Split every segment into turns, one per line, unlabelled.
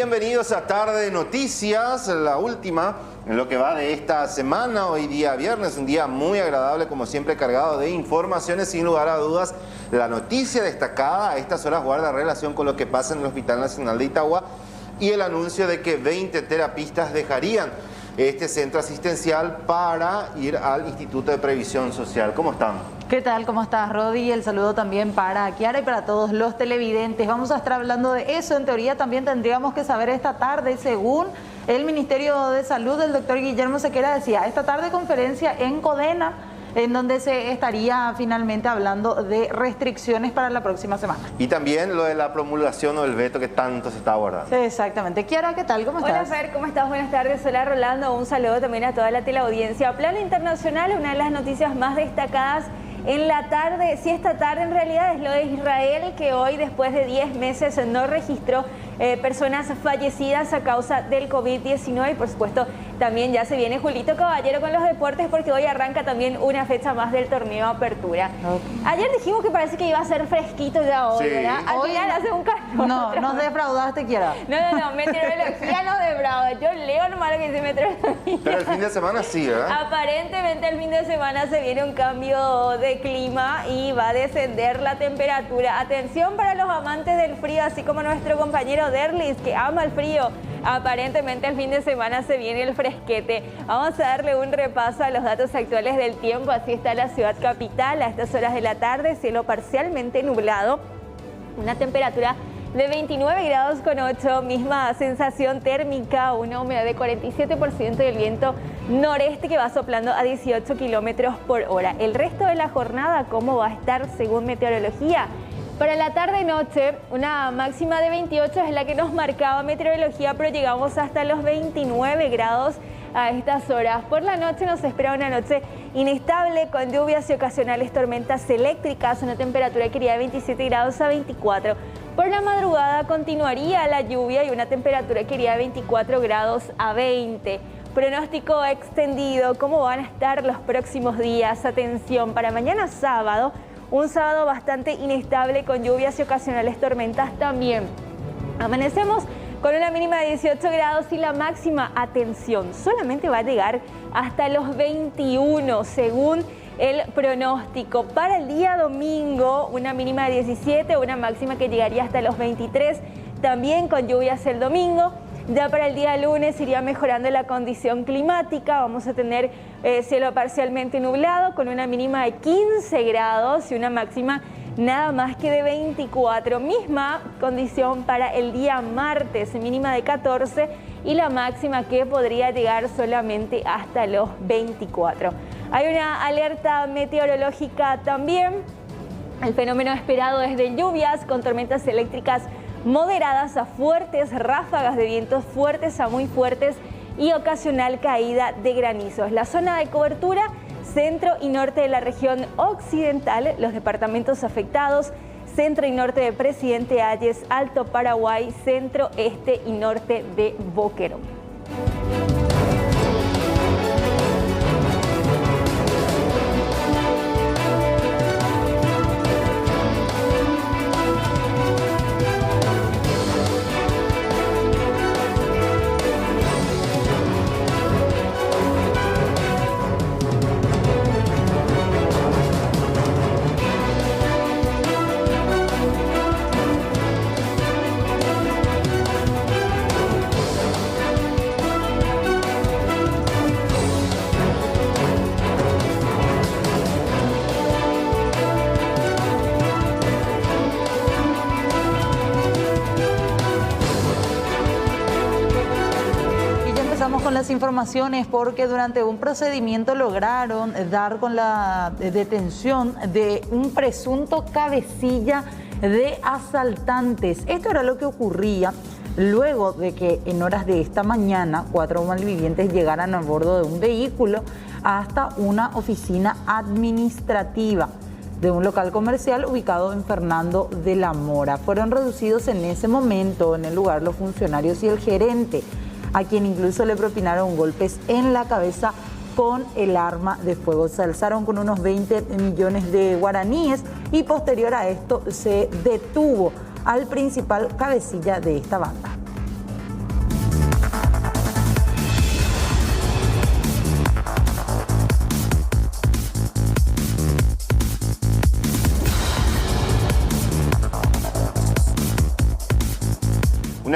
Bienvenidos a Tarde de Noticias, la última en lo que va de esta semana. Hoy día viernes, un día muy agradable, como siempre, cargado de informaciones. Sin lugar a dudas, la noticia destacada a estas horas guarda relación con lo que pasa en el Hospital Nacional de Itagua y el anuncio de que 20 terapistas dejarían este centro asistencial para ir al Instituto de Previsión Social. ¿Cómo están?
¿Qué tal? ¿Cómo estás, Rodi? El saludo también para Kiara y para todos los televidentes. Vamos a estar hablando de eso. En teoría también tendríamos que saber esta tarde, según el Ministerio de Salud, el doctor Guillermo Sequera decía, esta tarde conferencia en Codena, en donde se estaría finalmente hablando de restricciones para la próxima semana.
Y también lo de la promulgación o el veto que tanto se está abordando.
Sí, exactamente. Kiara, ¿qué tal? ¿Cómo estás?
Hola, Fer, ¿cómo estás? Buenas tardes. Hola, Rolando. Un saludo también a toda la teleaudiencia. A plano internacional, una de las noticias más destacadas en la tarde, sí, esta tarde en realidad, es lo de Israel, que hoy, después de 10 meses, no registró personas fallecidas a causa del COVID-19. Y por supuesto, también ya se viene Julito Caballero con los deportes, porque hoy arranca también una fecha más del torneo Apertura. Okay. Ayer dijimos que parece que iba a ser fresquito ya hoy, sí, ¿verdad? Al final hace un calor.
No, nos defraudaste, Kiara.
No, meteorología nos defrauda. Yo leo nomás lo que dice meteorología.
Pero el fin de semana sí, ¿verdad?
Aparentemente el fin de semana se viene un cambio de clima y va a descender la temperatura. Atención para los amantes del frío, así como nuestro compañero Derlis, que ama el frío. Aparentemente el fin de semana se viene el fresquete. Vamos a darle un repaso a los datos actuales del tiempo. Así está la ciudad capital a estas horas de la tarde, cielo parcialmente nublado, una temperatura de 29 grados con 8, misma sensación térmica, una humedad de 47% y el viento noreste que va soplando a 18 kilómetros por hora. El resto de la jornada, ¿cómo va a estar según meteorología? Para la tarde-noche, una máxima de 28 es la que nos marcaba meteorología, pero llegamos hasta los 29 grados a estas horas. Por la noche nos espera una noche inestable con lluvias y ocasionales tormentas eléctricas, una temperatura que iría de 27 grados a 24. Por la madrugada continuaría la lluvia y una temperatura que iría de 24 grados a 20. Pronóstico extendido, ¿cómo van a estar los próximos días? Atención, para mañana sábado, un sábado bastante inestable con lluvias y ocasionales tormentas también. Amanecemos con una mínima de 18 grados y la máxima, atención, solamente va a llegar hasta los 21 según el pronóstico. Para el día domingo, una mínima de 17, una máxima que llegaría hasta los 23, también con lluvias el domingo. Ya para el día lunes iría mejorando la condición climática, vamos a tener cielo parcialmente nublado con una mínima de 15 grados y una máxima nada más que de 24. Misma condición para el día martes, mínima de 14 y la máxima que podría llegar solamente hasta los 24. Hay una alerta meteorológica también. El fenómeno esperado es de lluvias con tormentas eléctricas moderadas a fuertes, ráfagas de vientos fuertes a muy fuertes y ocasional caída de granizos. La zona de cobertura, centro y norte de la región occidental, los departamentos afectados, centro y norte de Presidente Hayes, Alto Paraguay, centro, este y norte de Boquerón.
Con las informaciones porque durante un procedimiento lograron dar con la detención de un presunto cabecilla de asaltantes. Esto era lo que ocurría luego de que en horas de esta mañana 4 malvivientes llegaran a bordo de un vehículo hasta una oficina administrativa de un local comercial ubicado en Fernando de la Mora. Fueron reducidos en ese momento en el lugar los funcionarios y el gerente, a quien incluso le propinaron golpes en la cabeza con el arma de fuego. Se alzaron con unos 20 millones de guaraníes y posterior a esto se detuvo al principal cabecilla de esta banda.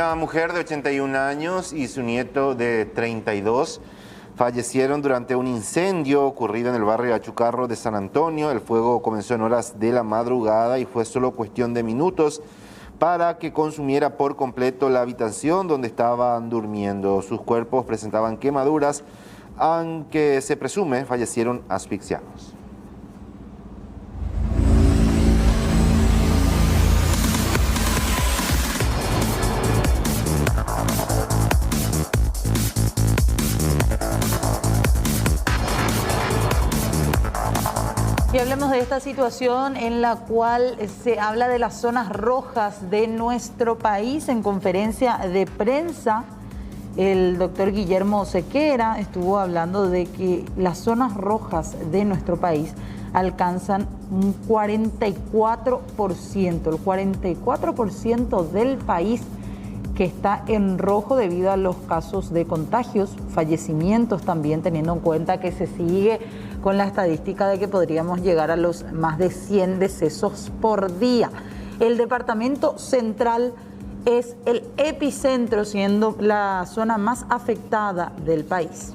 Una mujer de 81 años y su nieto de 32 fallecieron durante un incendio ocurrido en el barrio Achucarro de San Antonio. El fuego comenzó en horas de la madrugada y fue solo cuestión de minutos para que consumiera por completo la habitación donde estaban durmiendo. Sus cuerpos presentaban quemaduras, aunque se presume fallecieron asfixiados.
Y hablemos de esta situación en la cual se habla de las zonas rojas de nuestro país. En conferencia de prensa, el doctor Guillermo Sequera estuvo hablando de que las zonas rojas de nuestro país alcanzan un 44%, el 44% del país que está en rojo debido a los casos de contagios, fallecimientos también, teniendo en cuenta que se sigue con la estadística de que podríamos llegar a los más de 100 decesos por día. El departamento central es el epicentro, siendo la zona más afectada del país.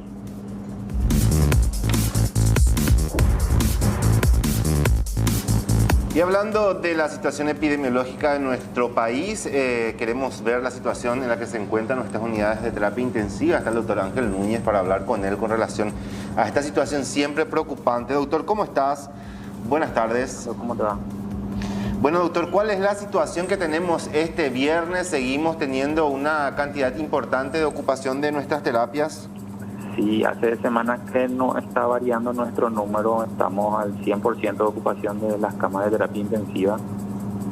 Y hablando de la situación epidemiológica de nuestro país, queremos ver la situación en la que se encuentran nuestras unidades de terapia intensiva. Está el doctor Ángel Núñez para hablar con él con relación a esta situación siempre preocupante. Doctor, ¿cómo estás? Buenas tardes.
¿Cómo te va?
Bueno, doctor, ¿cuál es la situación que tenemos este viernes? ¿Seguimos teniendo una cantidad importante de ocupación de nuestras terapias?
Sí, hace semanas que no está variando nuestro número, estamos al 100% de ocupación de las camas de terapia intensiva.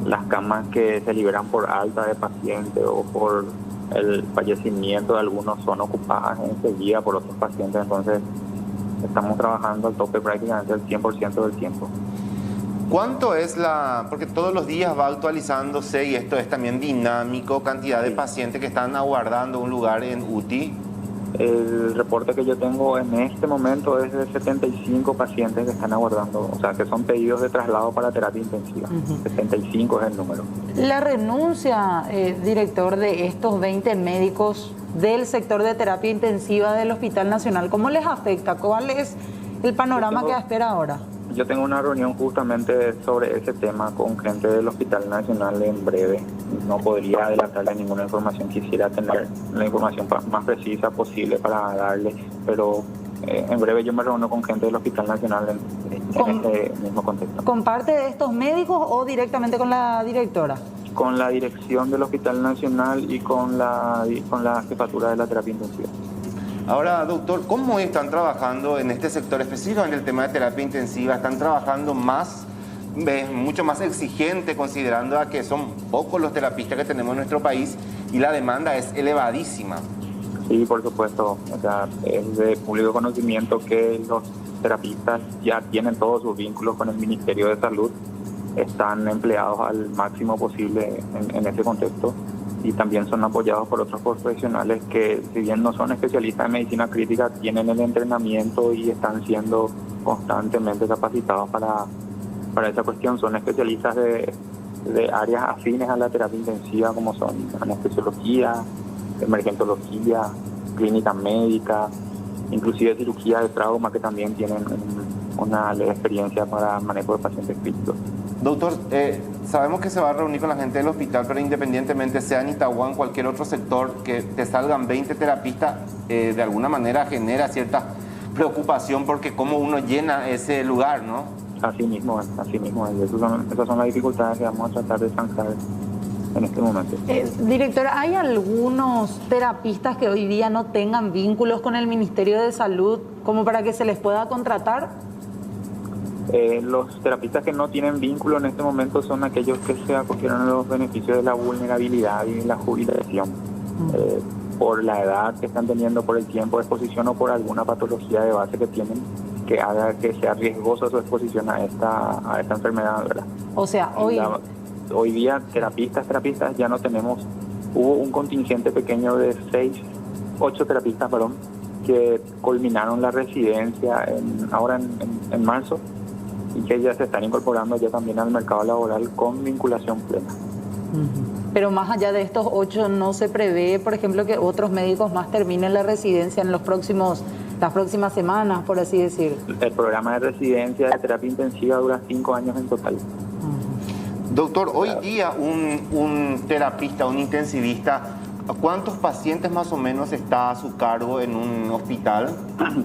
Las camas que se liberan por alta de pacientes o por el fallecimiento de algunos son ocupadas enseguida por otros pacientes, entonces estamos trabajando al tope prácticamente el 100% del tiempo.
¿Cuánto es porque todos los días va actualizándose y esto es también dinámico, cantidad de pacientes que están aguardando un lugar en UTI?
El reporte que yo tengo en este momento es de 75 pacientes que están aguardando, o sea, que son pedidos de traslado para terapia intensiva. 75 es el número.
La renuncia, director, de estos 20 médicos del sector de terapia intensiva del Hospital Nacional, ¿cómo les afecta? ¿Cuál es el panorama que espera ahora?
Yo tengo una reunión justamente sobre ese tema con gente del Hospital Nacional en breve. No podría adelantarle ninguna información, quisiera tener la información más precisa posible para darle, pero en breve yo me reúno con gente del Hospital Nacional en este mismo contexto.
¿Con parte de estos médicos o directamente con la directora?
Con la dirección del Hospital Nacional y con la jefatura de la terapia intensiva.
Ahora, doctor, ¿cómo están trabajando en este sector específico, en el tema de terapia intensiva? ¿Están trabajando mucho más exigente, considerando a que son pocos los terapistas que tenemos en nuestro país y la demanda es elevadísima?
Sí, por supuesto. O sea, es de público conocimiento que los terapistas ya tienen todos sus vínculos con el Ministerio de Salud, están empleados al máximo posible en ese contexto y también son apoyados por otros profesionales que, si bien no son especialistas en medicina crítica, tienen el entrenamiento y están siendo constantemente capacitados para esa cuestión. Son especialistas de áreas afines a la terapia intensiva, como son anestesiología, emergentología, clínica médica, inclusive cirugía de trauma, que también tienen una leve experiencia para manejo de pacientes críticos.
Doctor, sabemos que se va a reunir con la gente del hospital, pero independientemente sea en Itagua o en cualquier otro sector, que te salgan 20 terapistas, de alguna manera genera cierta preocupación porque cómo uno llena ese lugar, ¿no?
Así mismo es. Esas son las dificultades que vamos a tratar de zanjar en este momento.
Director, ¿hay algunos terapistas que hoy día no tengan vínculos con el Ministerio de Salud como para que se les pueda contratar?
Los terapistas que no tienen vínculo en este momento son aquellos que se acogieron a los beneficios de la vulnerabilidad y la jubilación. Por la edad que están teniendo, por el tiempo de exposición o por alguna patología de base que tienen, que haga que sea riesgosa su exposición a esta enfermedad, ¿verdad?
O sea,
hoy día terapistas ya no tenemos. Hubo un contingente pequeño de 8 terapistas, que culminaron la residencia ahora en marzo y que ya se están incorporando ya también al mercado laboral con vinculación plena.
Pero más allá de estos 8, ¿no se prevé, por ejemplo, que otros médicos más terminen la residencia en las próximas semanas, por así decir?
El programa de residencia de terapia intensiva dura 5 años en total.
Doctor, hoy día un terapista, un intensivista, ¿cuántos pacientes más o menos está a su cargo en un hospital?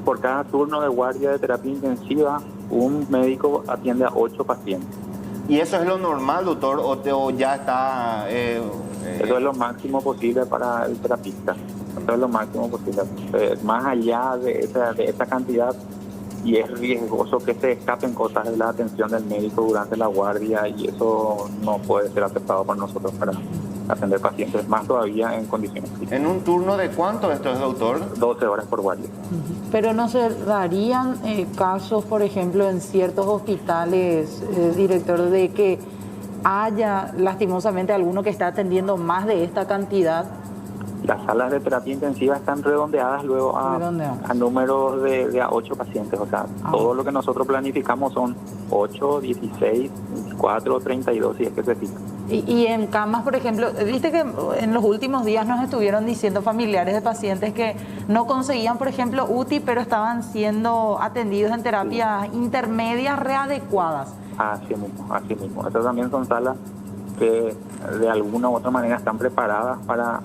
Por cada turno de guardia de terapia intensiva, un médico atiende a 8 pacientes.
¿Y eso es lo normal, doctor, o ya está...?
Eso es lo máximo posible para el terapista. Eso es lo máximo posible. Más allá de esa cantidad, y es riesgoso que se escapen cosas de la atención del médico durante la guardia, y eso no puede ser aceptado por nosotros para atender pacientes, más todavía en condiciones críticas.
¿En un turno de cuánto esto es, doctor?
12 horas por guardia.
Pero no se darían casos, por ejemplo, en ciertos hospitales, director, de que haya lastimosamente alguno que está atendiendo más de esta cantidad.
Las salas de terapia intensiva están redondeadas luego a números de a 8 pacientes. O sea, todo lo que nosotros planificamos son 8, 16, 24, 32, si es que se fija.
Y en camas, por ejemplo, viste que en los últimos días nos estuvieron diciendo familiares de pacientes que no conseguían, por ejemplo, UTI, pero estaban siendo atendidos en terapias intermedias readecuadas.
Así mismo. Estas también son salas que de alguna u otra manera están preparadas para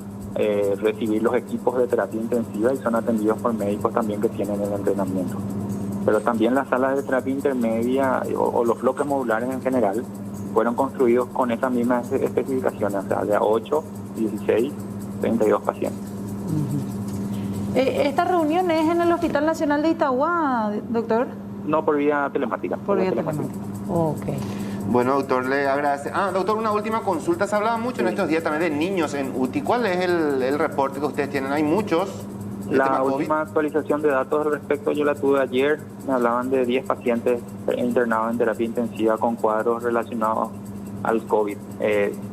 recibir los equipos de terapia intensiva y son atendidos por médicos también que tienen el entrenamiento. Pero también las salas de terapia intermedia o los bloques modulares en general fueron construidos con esas mismas especificaciones, o sea, de 8, 16, 32 pacientes.
¿Esta reunión es en el Hospital Nacional de Itagua, doctor?
No, por vía telemática.
Por vía telemática. Ok.
Bueno, doctor, le agradece. Doctor, una última consulta. Se hablaba mucho en estos días también de niños en UTI. ¿Cuál es el reporte que ustedes tienen? Hay muchos.
La última actualización de datos al respecto yo la tuve ayer. Me hablaban de 10 pacientes internados en terapia intensiva con cuadros relacionados al COVID.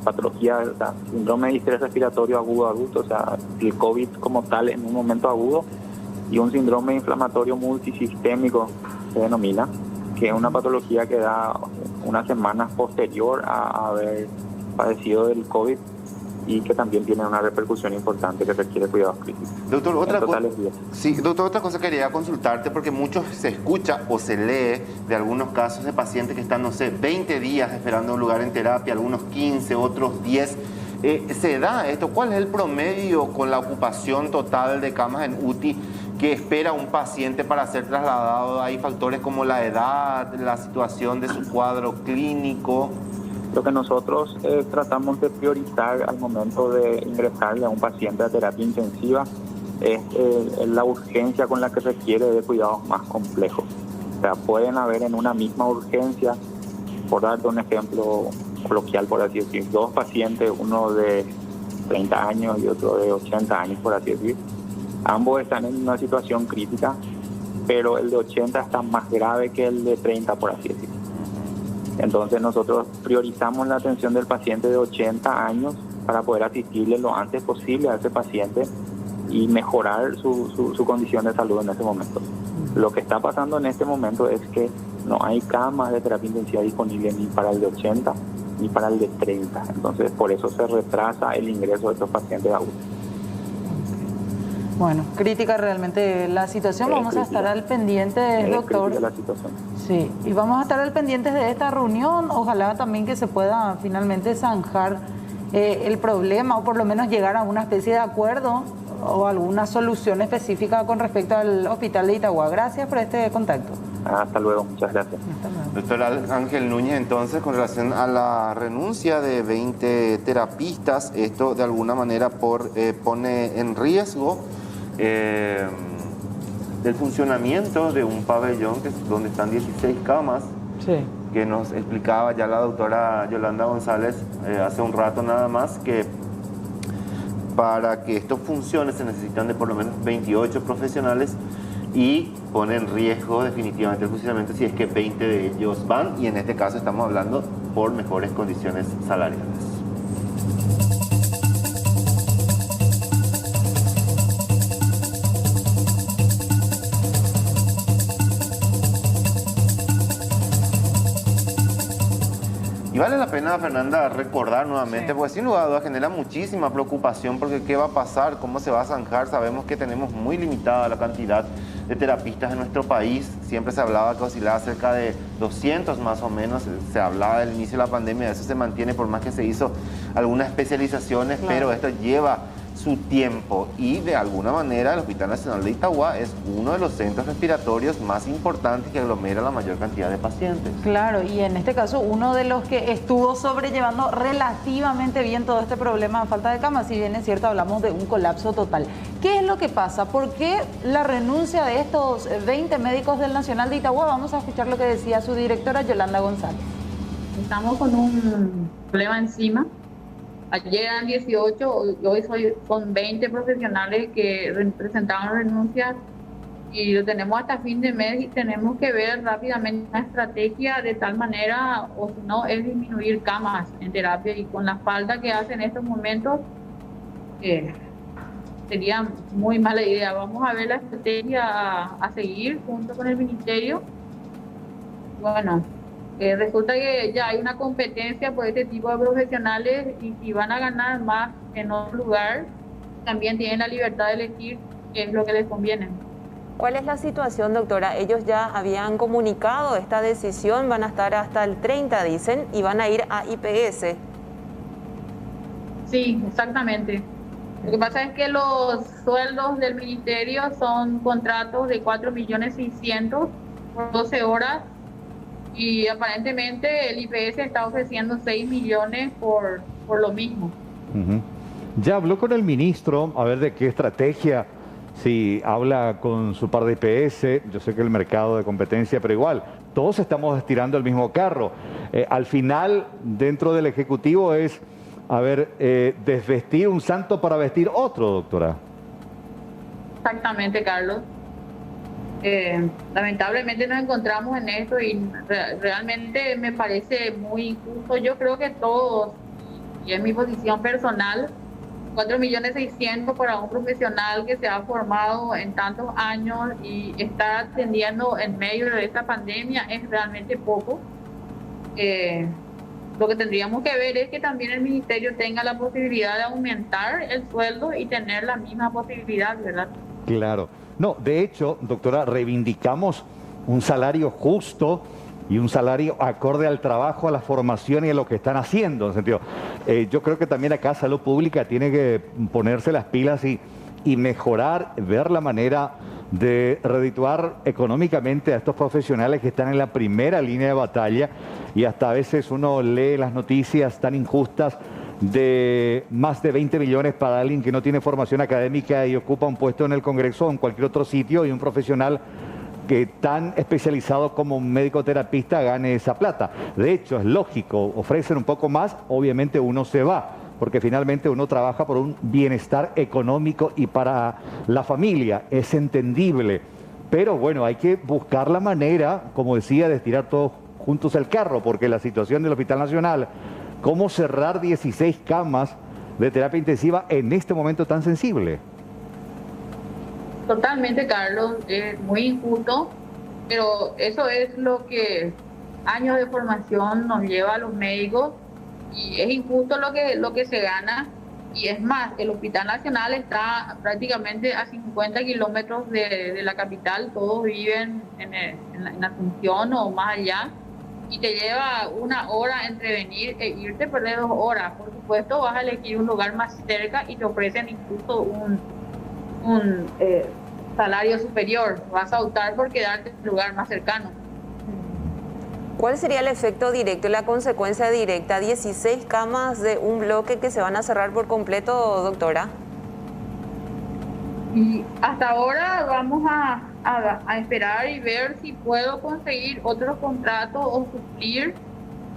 Patología, o sea, síndrome de distrés respiratorio agudo adulto, o sea, el COVID como tal en un momento agudo, y un síndrome inflamatorio multisistémico se denomina, que es una patología que da unas semanas posterior a haber padecido del COVID y que también tiene una repercusión importante que requiere cuidados críticos.
Doctor, otra cosa quería consultarte, porque mucho se escucha o se lee de algunos casos de pacientes que están, no sé, 20 días esperando un lugar en terapia, algunos 15, otros 10. ¿Se da esto? ¿Cuál es el promedio con la ocupación total de camas en UTI que espera un paciente para ser trasladado? Hay factores como la edad, la situación de su cuadro clínico.
Lo que nosotros tratamos de priorizar al momento de ingresarle a un paciente a terapia intensiva es la urgencia con la que requiere de cuidados más complejos. O sea, pueden haber en una misma urgencia, por darte un ejemplo coloquial, por así decir, 2 pacientes, uno de 30 años y otro de 80 años, por así decir. Ambos están en una situación crítica, pero el de 80 está más grave que el de 30, por así decir. Entonces nosotros priorizamos la atención del paciente de 80 años para poder asistirle lo antes posible a ese paciente y mejorar su condición de salud en ese momento. Lo que está pasando en este momento es que no hay camas de terapia intensiva disponibles ni para el de 80 ni para el de 30. Entonces por eso se retrasa el ingreso de estos pacientes a UTI.
Bueno, crítica realmente la situación. Vamos a estar al pendiente, doctor.
La situación.
Sí, y vamos a estar al pendiente de esta reunión. Ojalá también que se pueda finalmente zanjar el problema, o por lo menos llegar a una especie de acuerdo o alguna solución específica con respecto al hospital de Itagua. Gracias por este contacto.
Hasta luego, muchas gracias.
Doctor Ángel Núñez, entonces, con relación a la renuncia de 20 terapistas, esto de alguna manera pone en riesgo del funcionamiento de un pabellón donde están 16 camas,
sí,
que nos explicaba ya la doctora Yolanda González hace un rato nada más, que para que esto funcione se necesitan de por lo menos 28 profesionales y pone en riesgo definitivamente el funcionamiento si es que 20 de ellos van, y en este caso estamos hablando por mejores condiciones salariales. vale la pena, Fernanda, recordar nuevamente, porque sin lugar a dudas genera muchísima preocupación, porque qué va a pasar, cómo se va a zanjar. Sabemos que tenemos muy limitada la cantidad de terapistas en nuestro país. Siempre se hablaba que oscilaba cerca de 200 más o menos. Se hablaba del inicio de la pandemia, eso se mantiene por más que se hizo algunas especializaciones, claro, pero esto lleva su tiempo y de alguna manera el Hospital Nacional de Itagua es uno de los centros respiratorios más importantes que aglomera la mayor cantidad de pacientes.
Claro, y en este caso uno de los que estuvo sobrellevando relativamente bien todo este problema de falta de camas. Si bien es cierto, hablamos de un colapso total. ¿Qué es lo que pasa? ¿Por qué la renuncia de estos 20 médicos del Nacional de Itagua? Vamos a escuchar lo que decía su directora, Yolanda González.
Estamos con un problema encima. Ayer eran 18, hoy son 20 profesionales que presentaron renuncias y lo tenemos hasta fin de mes y tenemos que ver rápidamente una estrategia de tal manera, o si no, es disminuir camas en terapia, y con la falta que hace en estos momentos sería muy mala idea. Vamos a ver la estrategia a seguir junto con el Ministerio. Bueno, resulta que ya hay una competencia por este tipo de profesionales y si van a ganar más en otro lugar, también tienen la libertad de elegir qué es lo que les conviene.
¿Cuál es la situación, doctora? Ellos ya habían comunicado esta decisión, van a estar hasta el 30, dicen, y van a ir a IPS.
Sí, exactamente. Lo que pasa es que los sueldos del ministerio son contratos de 4.600.000 por 12 horas. Y aparentemente el IPS está ofreciendo 6 millones por lo mismo.
Ya habló con el ministro, a ver de qué estrategia, si habla con su par de IPS, yo sé que el mercado de competencia, pero igual, todos estamos estirando el mismo carro. Al final, dentro del Ejecutivo es, a ver, desvestir un santo para vestir otro, doctora.
Exactamente, Carlos. Lamentablemente nos encontramos en esto y realmente me parece muy injusto. Yo creo que todos, y en mi posición personal, 4.600.000 para un profesional que se ha formado en tantos años y está atendiendo en medio de esta pandemia es realmente poco. Lo que tendríamos que ver es que también el ministerio tenga la posibilidad de aumentar el sueldo y tener la misma posibilidad, ¿verdad?
Claro. No, de hecho, doctora, reivindicamos un salario justo y un salario acorde al trabajo, a la formación y a lo que están haciendo. En sentido, yo creo que también acá Salud Pública tiene que ponerse las pilas y mejorar, ver la manera de redituar económicamente a estos profesionales que están en la primera línea de batalla, y hasta a veces uno lee las noticias tan injustas de más de 20 millones para alguien que no tiene formación académica y ocupa un puesto en el Congreso o en cualquier otro sitio, y un profesional que tan especializado como un médico terapista gane esa plata. De hecho, es lógico, ofrecen un poco más, obviamente uno se va, porque finalmente uno trabaja por un bienestar económico y para la familia, es entendible. Pero bueno, hay que buscar la manera, como decía, de estirar todos juntos el carro, porque la situación del Hospital Nacional, cómo cerrar 16 camas de terapia intensiva en este momento tan sensible.
Totalmente, Carlos, es muy injusto, pero eso es lo que años de formación nos lleva a los médicos, y es injusto lo que se gana. Y es más, el Hospital Nacional está prácticamente a 50 kilómetros de la capital, todos viven en Asunción o más allá, y te lleva 1 hora entre venir e irte, perder 2 horas. Por supuesto, vas a elegir un lugar más cerca y te ofrecen incluso un salario superior. Vas a optar por quedarte en un lugar más cercano.
¿Cuál sería el efecto directo y la consecuencia directa? 16 camas de un bloque que se van a cerrar por completo, doctora.
Y hasta ahora vamos a esperar y ver si puedo conseguir otro contrato o suplir,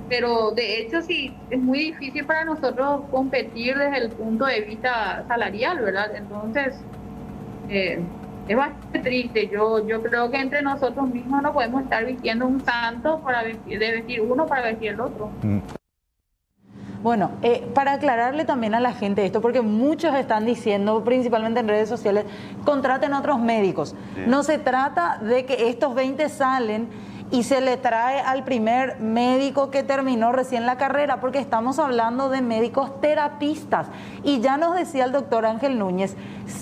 pero de hecho sí, es muy difícil para nosotros competir desde el punto de vista salarial, ¿verdad? Entonces, es bastante triste. Yo creo que entre nosotros mismos no podemos estar vistiendo un santo de vestir uno para vestir el otro.
Bueno, para aclararle también a la gente esto, porque muchos están diciendo, principalmente en redes sociales, contraten otros médicos. Sí. No se trata de que estos 20 salen y se le trae al primer médico que terminó recién la carrera, porque estamos hablando de médicos terapistas. Y ya nos decía el doctor Ángel Núñez,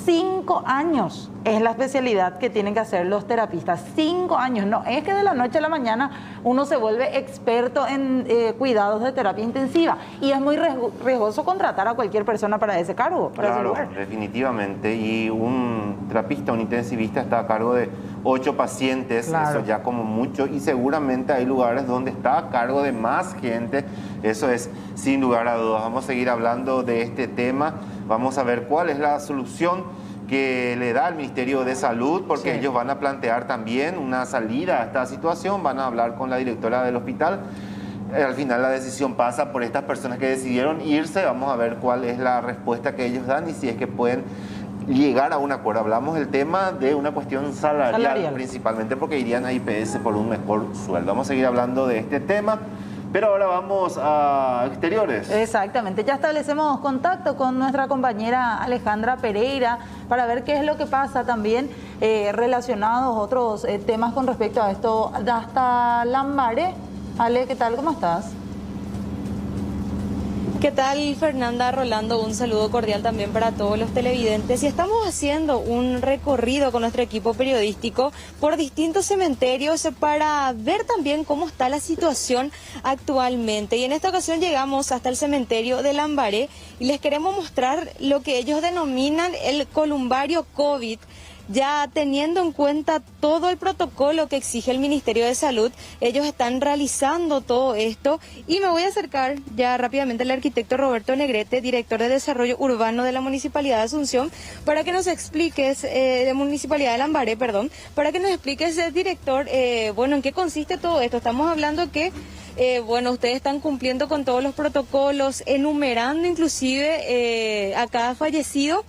5 años es la especialidad que tienen que hacer los terapistas. 5 años, no es que de la noche a la mañana uno se vuelve experto en cuidados de terapia intensiva. Y es muy riesgoso contratar a cualquier persona para ese cargo, para ese lugar.
Definitivamente. Y un terapista, un intensivista está a cargo de 8 pacientes, eso ya como mucho, y seguramente hay lugares donde está a cargo de más gente, eso es sin lugar a dudas. Vamos a seguir hablando de este tema, vamos a ver cuál es la solución que le da el Ministerio de Salud, porque ellos van a plantear también una salida a esta situación, van a hablar con la directora del hospital. Al final la decisión pasa por estas personas que decidieron irse, vamos a ver cuál es la respuesta que ellos dan y si es que pueden llegar a un acuerdo. Hablamos del tema de una cuestión salarial. Principalmente porque irían a IPS por un mejor sueldo. Vamos a seguir hablando de este tema, pero ahora vamos a exteriores.
Exactamente, ya establecemos contacto con nuestra compañera Alejandra Pereira para ver qué es lo que pasa también relacionados otros temas con respecto a esto. Hasta Lambaré. Ale, ¿qué tal? ¿Cómo estás?
¿Qué tal, Fernanda? Rolando, un saludo cordial también para todos los televidentes. Y estamos haciendo un recorrido con nuestro equipo periodístico por distintos cementerios para ver también cómo está la situación actualmente. Y en esta ocasión llegamos hasta el cementerio de Lambaré y les queremos mostrar lo que ellos denominan el columbario COVID. Ya teniendo en cuenta todo el protocolo que exige el Ministerio de Salud, ellos están realizando todo esto y me voy a acercar ya rápidamente al arquitecto Roberto Negrete, director de Desarrollo Urbano de la Municipalidad de Asunción, para que nos expliques, de Municipalidad de Lambaré, perdón, para que nos expliques, director, bueno, en qué consiste todo esto. Estamos hablando que bueno, ustedes están cumpliendo con todos los protocolos, enumerando inclusive a cada fallecido.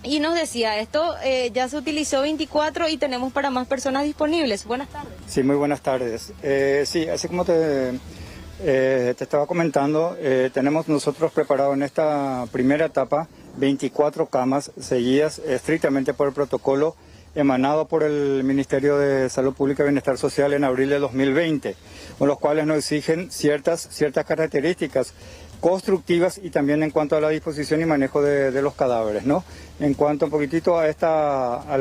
Y nos decía, esto ya se utilizó 24 y tenemos para más personas disponibles. Buenas tardes.
Sí, muy buenas tardes. Sí, así como te estaba comentando, tenemos nosotros preparado en esta primera etapa 24 camas seguidas estrictamente por el protocolo emanado por el Ministerio de Salud Pública y Bienestar Social en abril de 2020, con los cuales nos exigen ciertas características constructivas y también en cuanto a la disposición y manejo de los cadáveres, ¿no? En cuanto un poquitito a a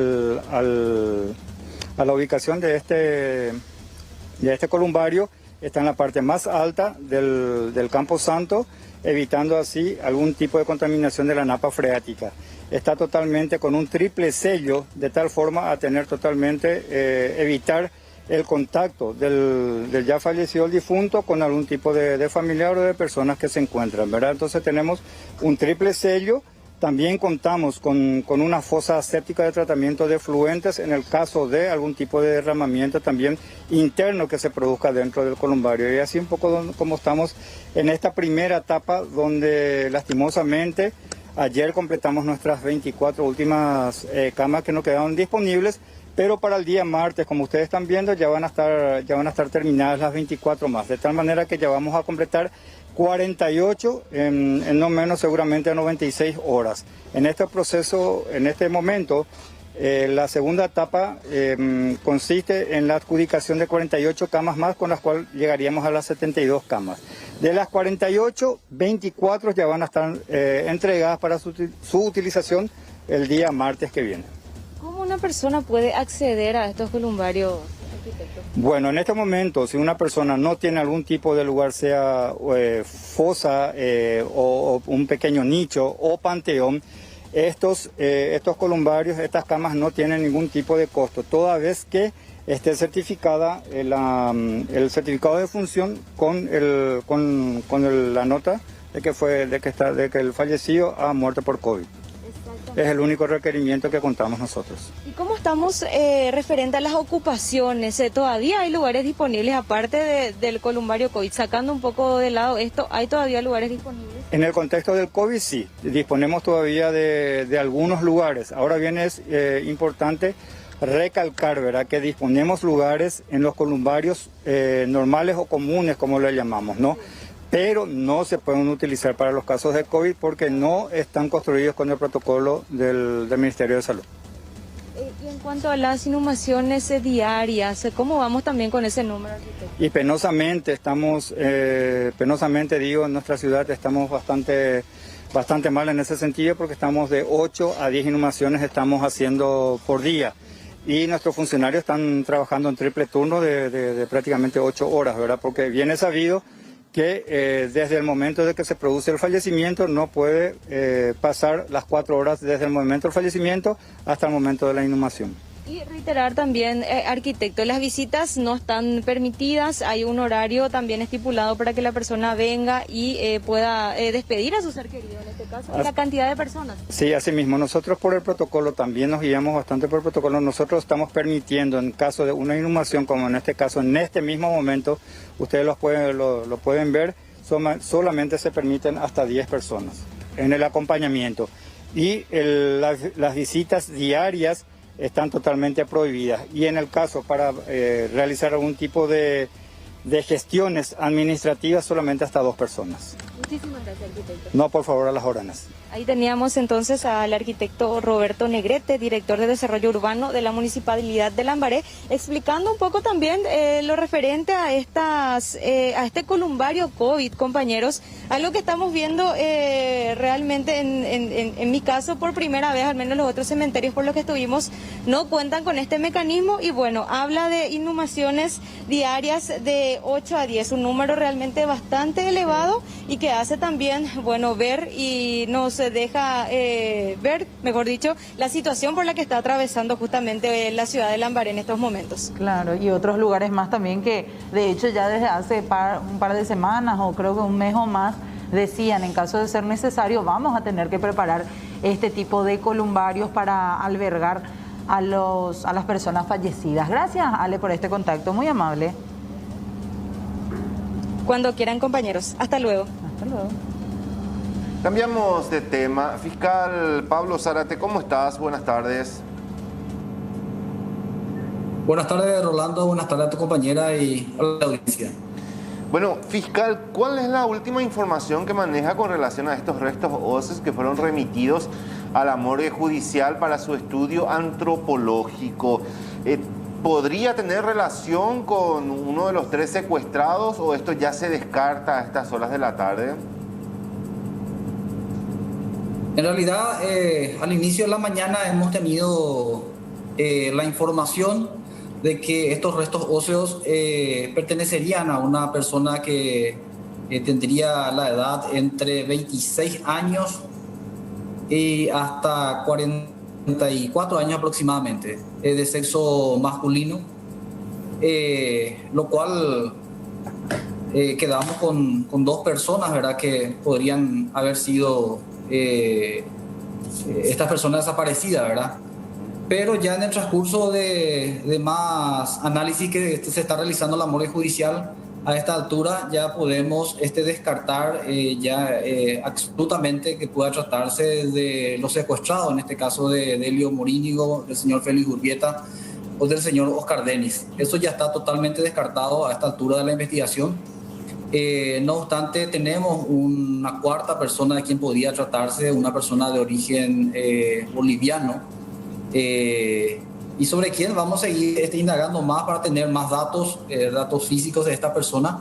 la ubicación de este columbario, está en la parte más alta del Campo Santo, evitando así algún tipo de contaminación de la napa freática. Está totalmente con un triple sello, de tal forma a tener totalmente, evitar el contacto del ya fallecido el difunto con algún tipo de familiar o de personas que se encuentran, ¿verdad? Entonces tenemos un triple sello. También contamos con una fosa séptica de tratamiento de efluentes en el caso de algún tipo de derramamiento también interno que se produzca dentro del columbario. Y así un poco como estamos en esta primera etapa donde lastimosamente ayer completamos nuestras 24 últimas camas que nos quedaron disponibles, pero para el día martes, como ustedes están viendo, ya van a estar terminadas las 24 más, de tal manera que ya vamos a completar 48 en no menos seguramente 96 horas. En este proceso, en este momento, la segunda etapa consiste en la adjudicación de 48 camas más, con las cuales llegaríamos a las 72 camas. De las 48, 24 ya van a estar entregadas para su utilización el día martes que viene.
¿Cómo una persona puede acceder a estos columbarios, arquitecto?
Bueno, en este momento, si una persona no tiene algún tipo de lugar, sea fosa o un pequeño nicho o panteón, estos columbarios, estas camas no tienen ningún tipo de costo, toda vez que esté certificada el certificado de función con la nota de que el fallecido ha muerto por COVID. Es el único requerimiento que contamos nosotros.
¿Y cómo estamos referente a las ocupaciones? ¿Todavía hay lugares disponibles aparte del columbario COVID? Sacando un poco de lado esto, ¿hay todavía lugares disponibles?
En el contexto del COVID sí, disponemos todavía de algunos lugares. Ahora bien es importante recalcar, ¿verdad?, que disponemos lugares en los columbarios normales o comunes, como le llamamos, ¿no? Pero no se pueden utilizar para los casos de COVID porque no están construidos con el protocolo del Ministerio de Salud.
Y en cuanto a las inhumaciones diarias, ¿cómo vamos también con ese número, arquitecto?
Y penosamente digo, en nuestra ciudad estamos bastante mal en ese sentido, porque estamos de 8 a 10 inhumaciones estamos haciendo por día. Y nuestros funcionarios están trabajando en triple turno de prácticamente 8 horas, ¿verdad? Porque bien es sabido que desde el momento de que se produce el fallecimiento no puede pasar las 4 horas desde el momento del fallecimiento hasta el momento de la inhumación.
Y reiterar también, arquitecto, las visitas no están permitidas, hay un horario también estipulado para que la persona venga y pueda despedir a su ser querido, en este caso, y la cantidad de personas.
Sí, así mismo, nosotros por el protocolo también nos guiamos bastante por el protocolo, nosotros estamos permitiendo en caso de una inhumación, como en este caso, en este mismo momento, ustedes lo pueden ver, solamente se permiten hasta 10 personas en el acompañamiento. Y las visitas diarias están totalmente prohibidas. Y en el caso para realizar algún tipo de gestiones administrativas, solamente hasta 2 personas.
Muchísimas gracias, arquitecto.
No, por favor, a las órdenes.
Ahí teníamos entonces al arquitecto Roberto Negrete, director de Desarrollo Urbano de la Municipalidad de Lambaré, explicando un poco también lo referente a este columbario COVID, compañeros. Algo que estamos viendo realmente en mi caso por primera vez, al menos los otros cementerios por los que estuvimos, no cuentan con este mecanismo y bueno, habla de inhumaciones diarias de 8 a 10, un número realmente bastante elevado y que hace también, bueno, ver y nos deja ver, mejor dicho, la situación por la que está atravesando justamente la ciudad de Lambaré en estos momentos.
Claro, y otros lugares más también que de hecho ya desde hace un par de semanas o creo que un mes o más decían, en caso de ser necesario vamos a tener que preparar este tipo de columbarios para albergar a las personas fallecidas. Gracias, Ale, por este contacto, muy amable.
Cuando quieran, compañeros. Hasta luego.
Hasta luego.
Cambiamos de tema. Fiscal Pablo Zárate, ¿cómo estás? Buenas tardes.
Buenas tardes, Rolando. Buenas tardes a tu compañera y a la audiencia.
Bueno, fiscal, ¿cuál es la última información que maneja con relación a estos restos óseos que fueron remitidos a la morgue judicial para su estudio antropológico? ¿Podría tener relación con uno de los 3 secuestrados o esto ya se descarta a estas horas de la tarde?
En realidad, al inicio de la mañana hemos tenido la información de que estos restos óseos pertenecerían a una persona que tendría la edad entre 26 años y hasta 44 años aproximadamente, de sexo masculino, lo cual quedamos con 2 personas, ¿verdad?, que podrían haber sido estas personas desaparecidas, ¿verdad? Pero ya en el transcurso de más análisis que se está realizando en la morgue judicial, a esta altura ya podemos descartar absolutamente que pueda tratarse de los secuestrados, en este caso de Delio Morínigo, del señor Félix Urbieta o del señor Oscar Denis. Eso ya está totalmente descartado a esta altura de la investigación. No obstante, tenemos una 4ª persona de quien podría tratarse, una persona de origen boliviano, y sobre quién vamos a seguir indagando más para tener más datos físicos de esta persona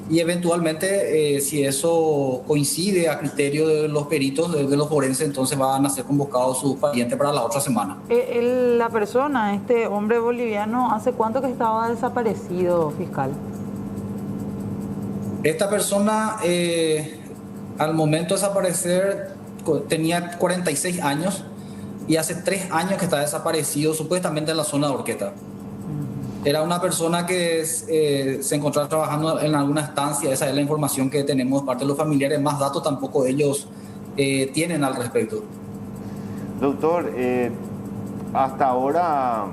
y eventualmente si eso coincide a criterio de los peritos, de los forenses, entonces van a ser convocados sus parientes para la otra semana.
La persona, este hombre boliviano, ¿hace cuánto que estaba desaparecido, fiscal?
Esta persona al momento de desaparecer tenía 46 años y hace 3 años que está desaparecido supuestamente en la zona de Orqueta. Era una persona que se encontraba trabajando en alguna estancia, esa es la información que tenemos de parte de los familiares, más datos tampoco ellos tienen al respecto.
Doctor, hasta ahora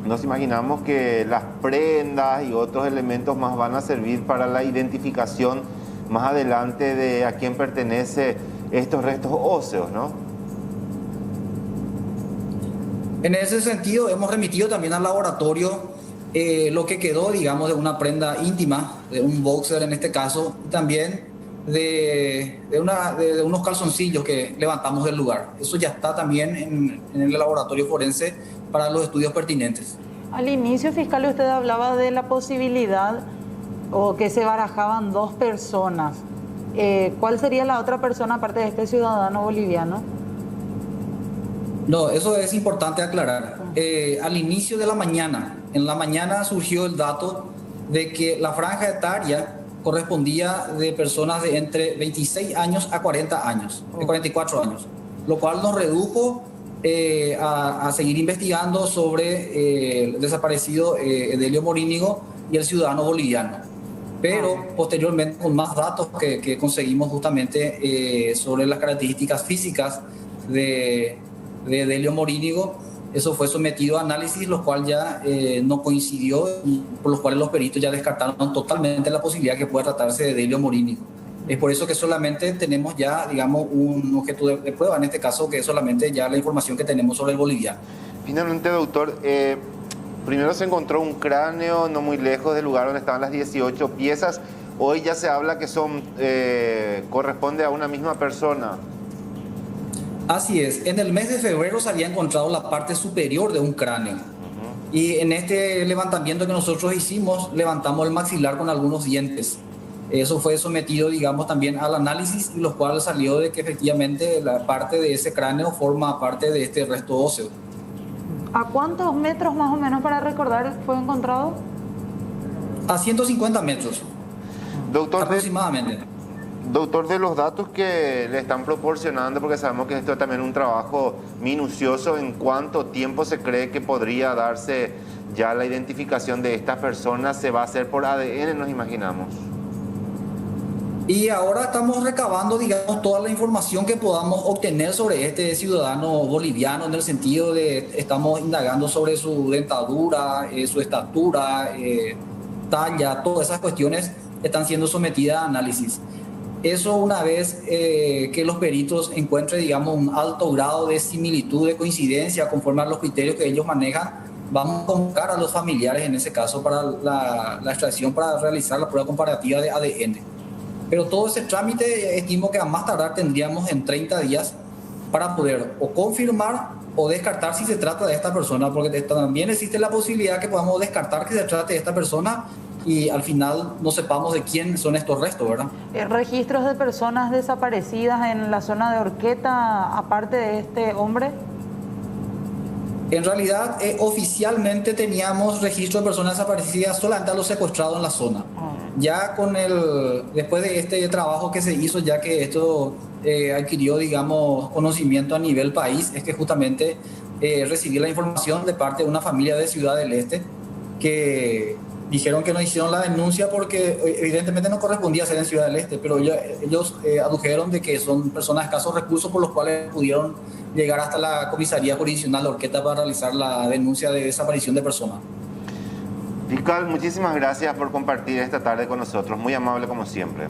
nos imaginamos que las prendas y otros elementos más van a servir para la identificación más adelante de a quién pertenece estos restos óseos, ¿no?
En ese sentido, hemos remitido también al laboratorio lo que quedó, digamos, de una prenda íntima, de un boxer en este caso, y también de unos calzoncillos que levantamos del lugar. Eso ya está también en el laboratorio forense para los estudios pertinentes.
Al inicio, fiscal, usted hablaba de la posibilidad o que se barajaban 2 personas. ¿Cuál sería la otra persona aparte de este ciudadano boliviano?
No, eso es importante aclarar. Al inicio de la mañana, en la mañana surgió el dato de que la franja etaria correspondía de personas de entre 26 años a 40 años, de 44 años, lo cual nos redujo a seguir investigando sobre el desaparecido Edelio Morínigo y el ciudadano boliviano. Pero posteriormente, con más datos que conseguimos justamente sobre las características físicas de Edelio Morínigo, eso fue sometido a análisis, lo cual ya no coincidió, y por los cuales los peritos ya descartaron totalmente la posibilidad que pueda tratarse de Edelio Morínigo. Es por eso que solamente tenemos ya, digamos, un objeto de prueba, en este caso, que es solamente ya la información que tenemos sobre el boliviano.
Finalmente, doctor, primero se encontró un cráneo no muy lejos del lugar donde estaban las 18 piezas. Hoy ya se habla que corresponde a una misma persona.
Así es. En el mes de febrero se había encontrado la parte superior de un cráneo. Y en este levantamiento que nosotros hicimos, levantamos el maxilar con algunos dientes. Eso fue sometido, digamos, también al análisis, y lo cual salió de que efectivamente la parte de ese cráneo forma parte de este resto óseo.
¿A cuántos metros más o menos, para recordar, fue encontrado?
A 150 metros.
Doctor,
aproximadamente.
Doctor, de los datos que le están proporcionando, porque sabemos que esto es también un trabajo minucioso, ¿en cuánto tiempo se cree que podría darse ya la identificación de estas personas? ¿Se va a hacer por ADN, nos imaginamos?
Y ahora estamos recabando, digamos, toda la información que podamos obtener sobre este ciudadano boliviano, en el sentido de estamos indagando sobre su dentadura, su estatura, talla, todas esas cuestiones están siendo sometidas a análisis. Eso, una vez que los peritos encuentren, digamos, un alto grado de similitud, de coincidencia, conforme a los criterios que ellos manejan, vamos a convocar a los familiares, en ese caso, para la extracción, para realizar la prueba comparativa de ADN. Pero todo ese trámite, estimo que a más tardar tendríamos en 30 días para poder o confirmar o descartar si se trata de esta persona, porque también existe la posibilidad que podamos descartar que se trate de esta persona y al final no sepamos de quién son estos restos, ¿verdad?
¿Registros de personas desaparecidas en la zona de Orqueta, aparte de este hombre?
En realidad, oficialmente teníamos registro de personas desaparecidas solamente a los secuestrados en la zona. Ya después de este trabajo que se hizo, ya que esto adquirió, digamos, conocimiento a nivel país, es que justamente recibí la información de parte de una familia de Ciudad del Este que dijeron que no hicieron la denuncia porque evidentemente no correspondía ser en Ciudad del Este, pero ellos adujeron de que son personas de escasos recursos, por los cuales pudieron llegar hasta la comisaría jurisdiccional de Orqueta para realizar la denuncia de desaparición de personas.
Fiscal, muchísimas gracias por compartir esta tarde con nosotros, muy amable como siempre.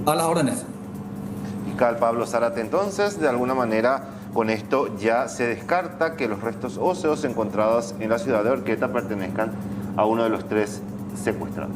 A las órdenes.
Fiscal Pablo Zárate, entonces, de alguna manera, con esto ya se descarta que los restos óseos encontrados en la ciudad de Orqueta pertenezcan a uno de los 3 secuestrados.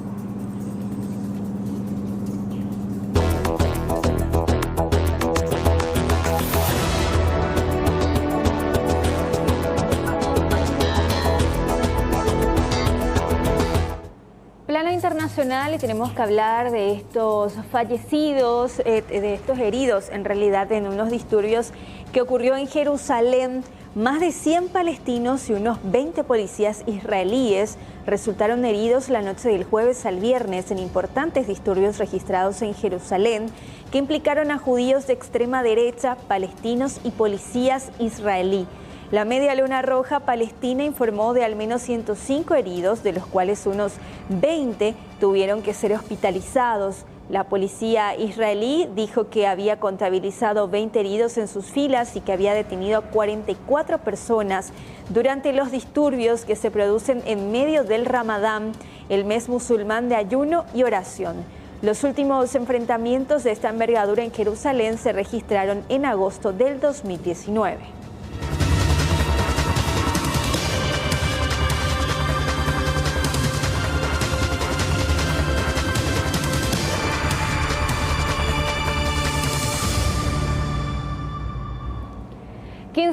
Plano internacional, y tenemos que hablar de estos fallecidos, de estos heridos, en realidad, en unos disturbios que ocurrió en Jerusalén. Más de 100 palestinos y unos 20 policías israelíes resultaron heridos la noche del jueves al viernes en importantes disturbios registrados en Jerusalén que implicaron a judíos de extrema derecha, palestinos y policías israelí. La Media Luna Roja Palestina informó de al menos 105 heridos, de los cuales unos 20 tuvieron que ser hospitalizados. La policía israelí dijo que había contabilizado 20 heridos en sus filas y que había detenido a 44 personas durante los disturbios que se producen en medio del Ramadán, el mes musulmán de ayuno y oración. Los últimos enfrentamientos de esta envergadura en Jerusalén se registraron en agosto del 2019.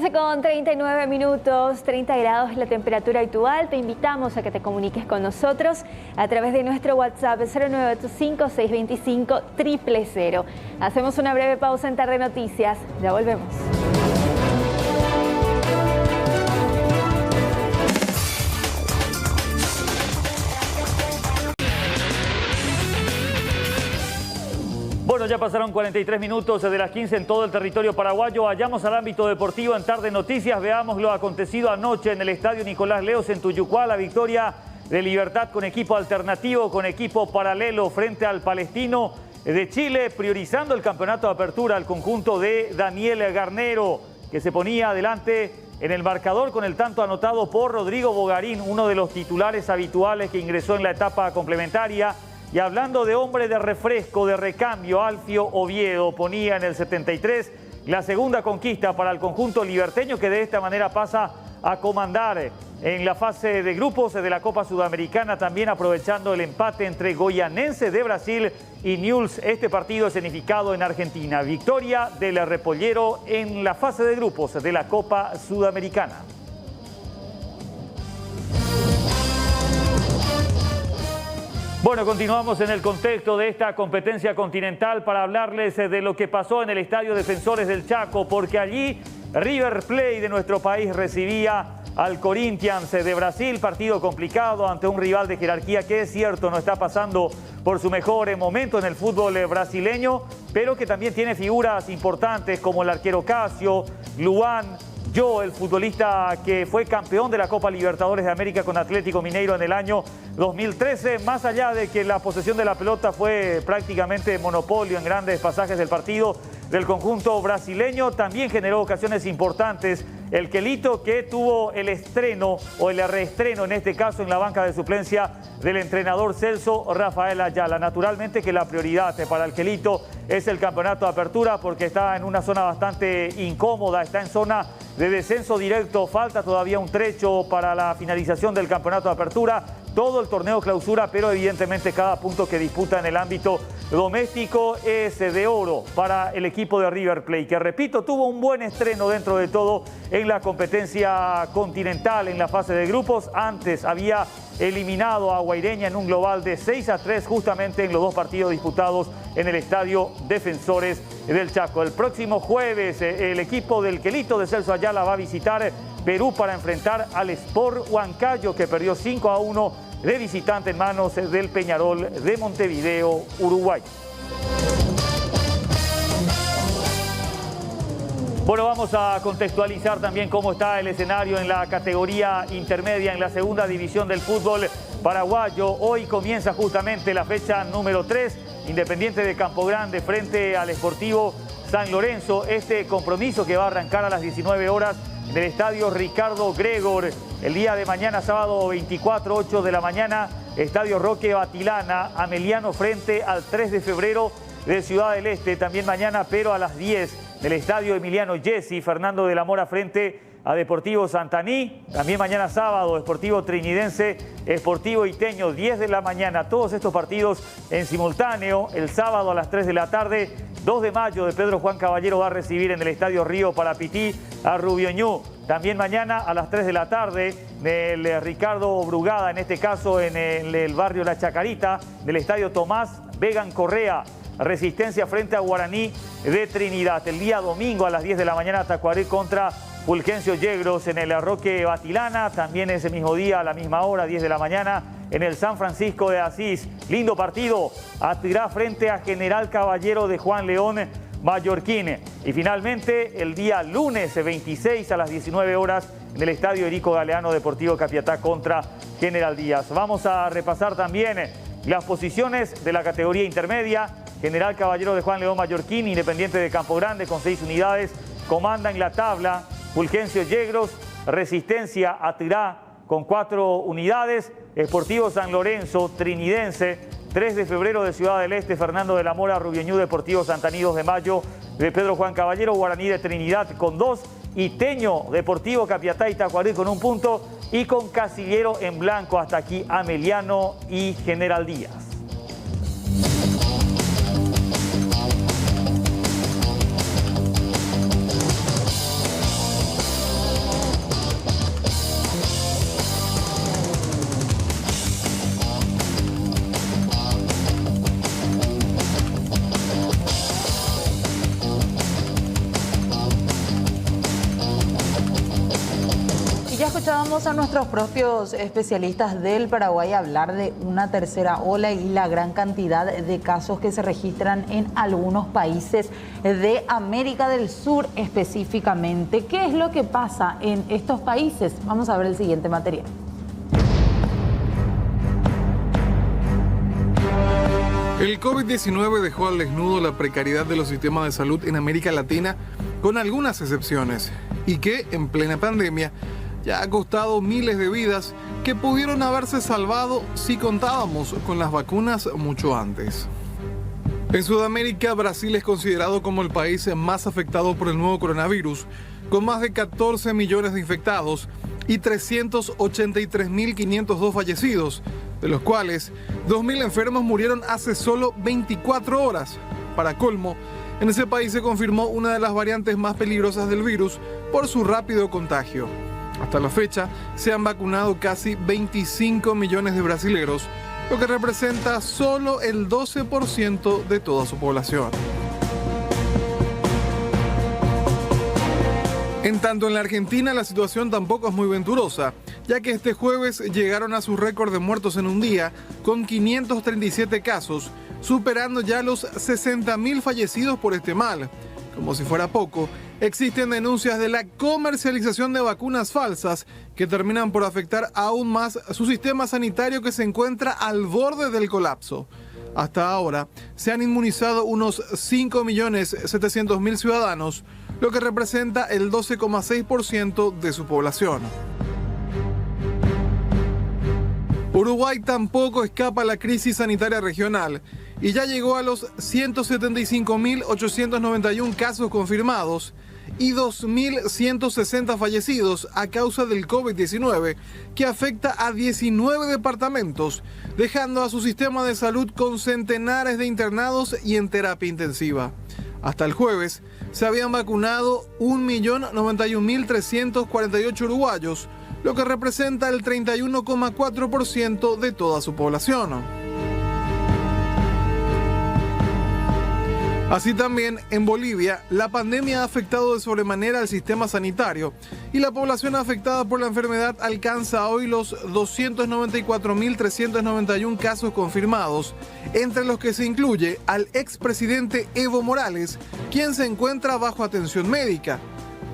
11:39, 30 grados la temperatura actual. Te invitamos a que te comuniques con nosotros a través de nuestro WhatsApp 0985-625-000. Hacemos una breve pausa en Tarde Noticias. Ya volvemos.
Bueno, ya pasaron 43 minutos de las 15 en todo el territorio paraguayo. Vayamos al ámbito deportivo en Tarde Noticias. Veamos lo acontecido anoche en el Estadio Nicolás Leos en Tuyucuá. La victoria de Libertad con equipo alternativo, con equipo paralelo frente al Palestino de Chile, priorizando el campeonato de apertura al conjunto de Daniel Garnero, que se ponía adelante en el marcador con el tanto anotado por Rodrigo Bogarín, uno de los titulares habituales que ingresó en la etapa complementaria. Y hablando de hombre de refresco, de recambio, Alfio Oviedo ponía en el 73 la segunda conquista para el conjunto liberteño, que de esta manera pasa a comandar en la fase de grupos de la Copa Sudamericana, también aprovechando el empate entre Goianense de Brasil y Newell's, este partido escenificado en Argentina. Victoria del Repollero en la fase de grupos de la Copa Sudamericana. Bueno, continuamos en el contexto de esta competencia continental para hablarles de lo que pasó en el Estadio Defensores del Chaco, porque allí River Plate de nuestro país recibía al Corinthians de Brasil, partido complicado ante un rival de jerarquía que es cierto no está pasando por su mejor momento en el fútbol brasileño, pero que también tiene figuras importantes como el arquero Casio, Luan, el futbolista que fue campeón de la Copa Libertadores de América con Atlético Mineiro en el año 2013, más allá de que la posesión de la pelota fue prácticamente monopolio en grandes pasajes del partido del conjunto brasileño, también generó ocasiones importantes el Quelito, que tuvo el estreno o el reestreno en este caso en la banca de suplencia del entrenador Celso Rafael Ayala. Naturalmente que la prioridad para el Quelito es el campeonato de apertura, porque está en una zona bastante incómoda, está en zona de descenso directo, falta todavía un trecho para la finalización del campeonato de apertura, todo el torneo clausura, pero evidentemente cada punto que disputa en el ámbito doméstico es de oro para el equipo de River Plate, que repito, tuvo un buen estreno dentro de todo en la competencia continental en la fase de grupos. Antes había eliminado a Guaireña en un global de 6-3 justamente en los dos partidos disputados en el Estadio Defensores del Chaco. El próximo jueves el equipo del Quelito de Celso Ayala va a visitar Perú para enfrentar al Sport Huancayo, que perdió 5-1 de visitante en manos del Peñarol de Montevideo, Uruguay. Bueno, vamos a contextualizar también cómo está el escenario en la categoría intermedia en la segunda división del fútbol paraguayo. Hoy comienza justamente la fecha número 3, Independiente de Campo Grande frente al Sportivo San Lorenzo. Este compromiso que va a arrancar a las 19 horas en el estadio Ricardo Gregor. El día de mañana, sábado 24, 8 de la mañana, estadio Roque Batilana, Ameliano frente al 3 de febrero de Ciudad del Este. También mañana, pero a las 10, del estadio Emiliano Gessi, Fernando de la Mora frente a Deportivo Santaní. También mañana sábado, Sportivo Trinidense, Sportivo Iteño, 10 de la mañana. Todos estos partidos en simultáneo. El sábado a las 3 de la tarde, 2 de mayo, de Pedro Juan Caballero va a recibir en el estadio Río Parapití a Rubioñú. También mañana a las 3 de la tarde, del Ricardo Brugada, en este caso en el barrio La Chacarita, del estadio Tomás Vegan Correa, Resistencia frente a Guaraní de Trinidad. El día domingo a las 10 de la mañana, Tacuarí contra Fulgencio Yegros en el Roque Batilana. También ese mismo día, a la misma hora, 10 de la mañana, en el San Francisco de Asís. Lindo partido, Atirá frente a General Caballero de Juan León Mallorquín. Y finalmente, el día lunes 26 a las 19 horas, en el estadio Erico Galeano, Deportivo Capiatá contra General Díaz. Vamos a repasar también las posiciones de la categoría intermedia. General Caballero de Juan León Mallorquín, Independiente de Campo Grande con 6 unidades, comanda en la tabla. Fulgencio Yegros, Resistencia Atirá con 4 unidades. Sportivo San Lorenzo, Trinidense, 3 de febrero de Ciudad del Este, Fernando de la Mora, Rubioñú, Deportivo Santaní, 2 de mayo de Pedro Juan Caballero, Guaraní de Trinidad con 2, Iteño, Deportivo Capiatá y Tacuarí con 1 punto, y con Casillero en blanco hasta aquí Ameliano y General Díaz.
escuchábamos a nuestros propios especialistas del Paraguay hablar de una tercera ola y la gran cantidad de casos que se registran en algunos países de América del Sur específicamente. ¿Qué es lo que pasa en estos países? Vamos a ver el siguiente material.
El COVID-19 dejó al desnudo la precariedad de los sistemas de salud en América Latina, con algunas excepciones, y que, en plena pandemia, ya ha costado miles de vidas que pudieron haberse salvado si contábamos con las vacunas mucho antes. En Sudamérica, Brasil es considerado como el país más afectado por el nuevo coronavirus, con más de 14 millones de infectados y 383.502 fallecidos, de los cuales 2.000 enfermos murieron hace solo 24 horas. Para colmo, en ese país se confirmó una de las variantes más peligrosas del virus por su rápido contagio. Hasta la fecha, se han vacunado casi 25 millones de brasileros, lo que representa solo el 12% de toda su población. En tanto, en la Argentina la situación tampoco es muy venturosa, ya que este jueves llegaron a su récord de muertos en un día, con 537 casos, superando ya los 60.000 fallecidos por este mal. Como si fuera poco, existen denuncias de la comercialización de vacunas falsas que terminan por afectar aún más su sistema sanitario, que se encuentra al borde del colapso. Hasta ahora se han inmunizado unos 5.700.000 ciudadanos, lo que representa el 12,6% de su población. Uruguay tampoco escapa a la crisis sanitaria regional y ya llegó a los 175.891 casos confirmados y 2.160 fallecidos a causa del COVID-19, que afecta a 19 departamentos, dejando a su sistema de salud con centenares de internados y en terapia intensiva. Hasta el jueves se habían vacunado 1.091.348 uruguayos, lo que representa el 31,4% de toda su población. Así también, en Bolivia, la pandemia ha afectado de sobremanera al sistema sanitario y la población afectada por la enfermedad alcanza hoy los 294.391 casos confirmados, entre los que se incluye al expresidente Evo Morales, quien se encuentra bajo atención médica.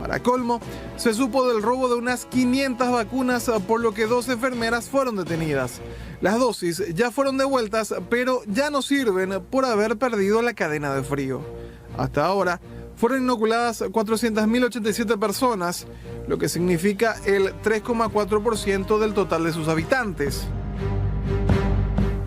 Para colmo, se supo del robo de unas 500 vacunas, por lo que 2 enfermeras fueron detenidas. Las dosis ya fueron devueltas, pero ya no sirven por haber perdido la cadena de frío. Hasta ahora, fueron inoculadas 400.087 personas, lo que significa el 3,4% del total de sus habitantes.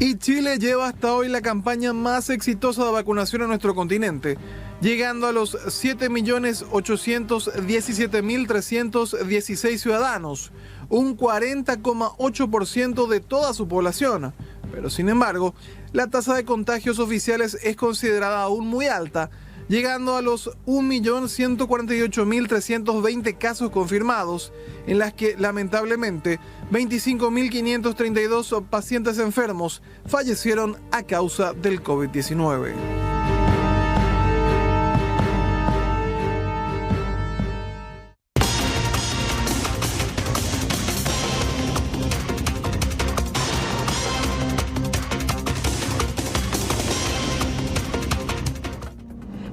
Y Chile lleva hasta hoy la campaña más exitosa de vacunación en nuestro continente, llegando a los 7.817.316 ciudadanos, un 40,8% de toda su población. Pero sin embargo, la tasa de contagios oficiales es considerada aún muy alta, llegando a los 1.148.320 casos confirmados, en las que lamentablemente 25.532 pacientes enfermos fallecieron a causa del COVID-19.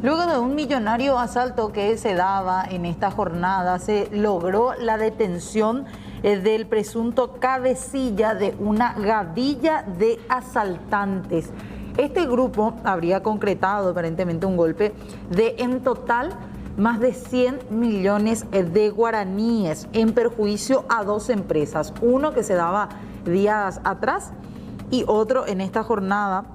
Luego de un millonario asalto que se daba en esta jornada, se logró la detención del presunto cabecilla de una gavilla de asaltantes. Este grupo habría concretado aparentemente un golpe de, en total, más de 100 millones de guaraníes en perjuicio a 2 empresas. Uno que se daba días atrás y otro en esta jornada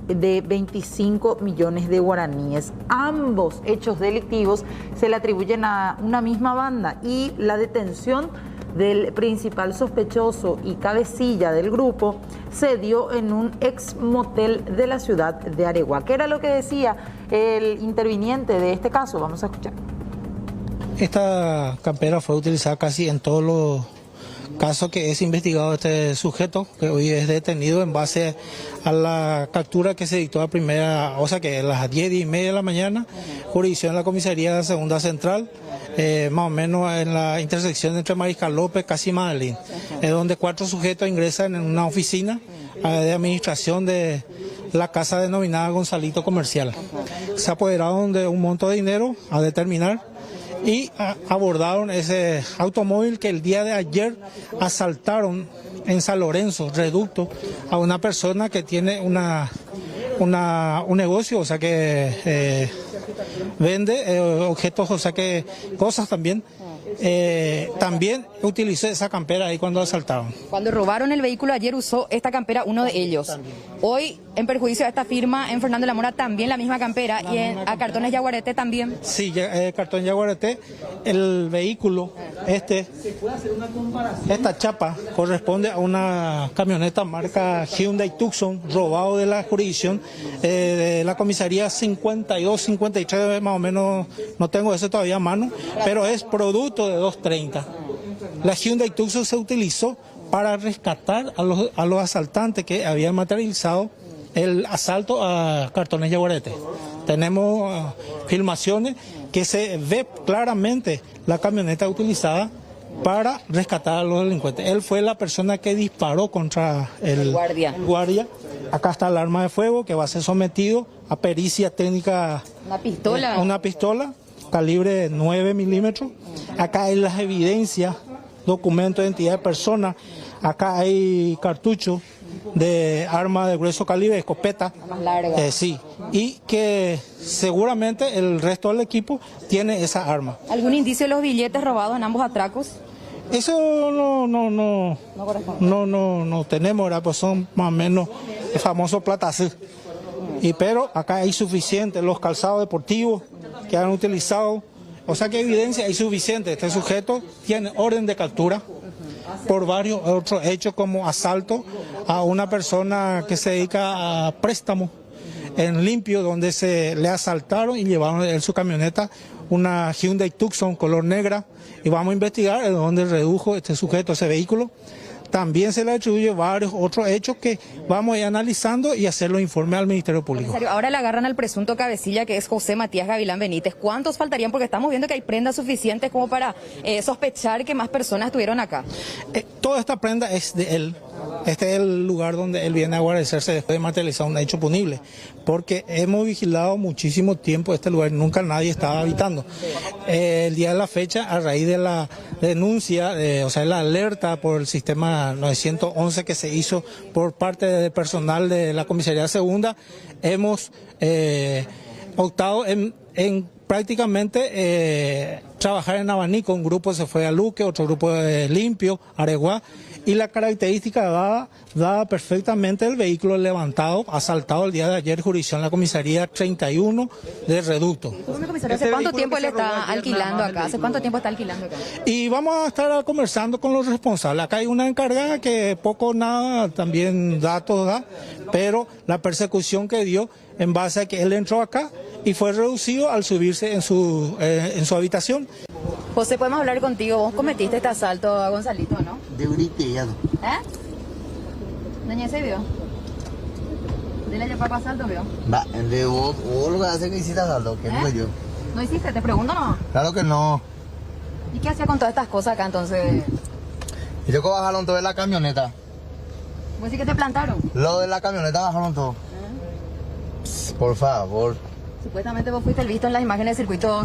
de 25 millones de guaraníes. Ambos hechos delictivos se le atribuyen a una misma banda y la detención del principal sospechoso y cabecilla del grupo se dio en un ex motel de la ciudad de Areguá. ¿Qué era lo que decía el interviniente de este caso? Vamos a escuchar.
Esta campera fue utilizada casi en todos los caso que es investigado este sujeto, que hoy es detenido en base a la captura que se dictó a primera, o sea que a las 10:30 de la mañana, jurisdicción de la comisaría de Segunda Central, más o menos en la intersección entre Mariscal López, casi Madeleine, donde 4 sujetos ingresan en una oficina de administración de la casa denominada Gonzalito Comercial. Se apoderaron de un monto de dinero a determinar y abordaron ese automóvil que el día de ayer asaltaron en San Lorenzo, Reducto, a una persona que tiene un negocio, o sea que vende objetos, o sea que cosas también. También utilizó esa campera ahí cuando asaltaron.
Cuando robaron el vehículo ayer usó esta campera uno de ellos. Hoy, en perjuicio de esta firma, en Fernando de la Mora también la misma campera y a Cartones Yaguareté también.
Sí, Cartón Yaguareté, el vehículo, esta chapa corresponde a una camioneta marca Hyundai Tucson, robado de la jurisdicción de la comisaría 52, 53, más o menos, no tengo ese todavía a mano, pero es producto de 230. La Hyundai Tucson se utilizó para rescatar a los asaltantes que habían materializado el asalto a Cartones Yaguareté. Tenemos filmaciones que se ve claramente la camioneta utilizada para rescatar a los delincuentes. Él fue la persona que disparó contra el guardia. Acá está el arma de fuego que va a ser sometido a pericia técnica. Una pistola calibre 9 milímetros. Acá hay las evidencias, documentos de identidad de persona. Acá hay cartuchos de arma de grueso calibre, escopeta.
Más larga.
Sí, y que seguramente el resto del equipo tiene esa arma.
¿Algún indicio de los billetes robados en ambos atracos?
Eso no tenemos, ¿verdad? Pues son más o menos el famoso platacé. Pero acá hay suficiente, los calzados deportivos que han utilizado, o sea que evidencia hay suficiente. Este sujeto tiene orden de captura por varios otros hechos como asalto a una persona que se dedica a préstamo en Limpio, donde se le asaltaron y llevaron en su camioneta una Hyundai Tucson color negra, y vamos a investigar de dónde redujo este sujeto ese vehículo. También se le atribuye varios otros hechos que vamos a ir analizando y hacer los informes al Ministerio Público.
Ahora le agarran al presunto cabecilla, que es José Matías Gavilán Benítez. ¿Cuántos faltarían? Porque estamos viendo que hay prendas suficientes como para sospechar que más personas estuvieron acá.
Toda esta prenda es de él. Este es el lugar donde él viene a guarecerse después de materializar un hecho punible, porque hemos vigilado muchísimo tiempo este lugar, nunca nadie estaba habitando. El día de la fecha, a raíz de la denuncia, o sea, la alerta por el sistema 911 que se hizo por parte del personal de la comisaría segunda, hemos optado en prácticamente trabajar en abanico. Un grupo se fue a Luque, otro grupo de Limpio, Areguá, y la característica dada perfectamente el vehículo levantado, asaltado el día de ayer, jurisdicción la comisaría 31 de Reducto.
¿Hace cuánto tiempo él está alquilando acá? ¿Hace cuánto tiempo está alquilando acá?
Y vamos a estar conversando con los responsables. Acá hay una encargada que poco nada también datos da, pero la persecución que dio en base a que él entró acá y fue reducido al subirse en su habitación.
José, podemos hablar contigo. Vos cometiste este asalto a Gonzalito, ¿no?
De brillado.
Doña se vio. Dile ya para asalto, vio.
Va, de vos lo que hace que hiciste asalto, que no yo.
¿No hiciste? Te pregunto, ¿no?
Claro que no.
¿Y qué hacía con todas estas cosas acá entonces?
Y yo que bajaron todo de la camioneta.
¿Vos sí que te plantaron?
Lo de la camioneta bajaron todo. Por favor.
Supuestamente vos fuiste el visto en las imágenes del circuito.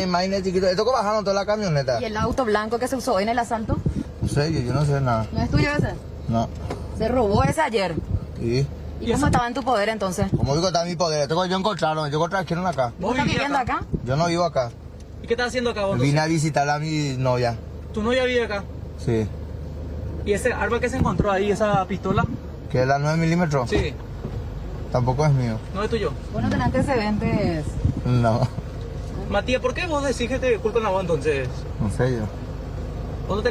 Imágenes chiquitos. Esto que bajaron toda la camioneta.
¿Y el auto blanco que se usó en el asalto?
No sé, yo no sé nada.
¿No es tuyo ese?
No.
¿Se robó ese ayer?
Sí.
¿Y cómo estaba en tu poder entonces?
¿Cómo digo que está en mi poder? Esto que yo encontraron acá.
¿Vos estás viviendo acá?
Yo no vivo acá.
¿Y qué estás haciendo acá vos?
Vine a visitar a mi novia.
¿Tu novia vive acá?
Sí.
¿Y ese arma que se encontró ahí, esa pistola?
¿Que es la 9 milímetros?
Sí.
Tampoco es mío.
¿No es tuyo?
¿Vos no tenés antecedentes?
No.
Matías, ¿por qué vos decís que te culpan a vos entonces?
No sé yo.
¿Vos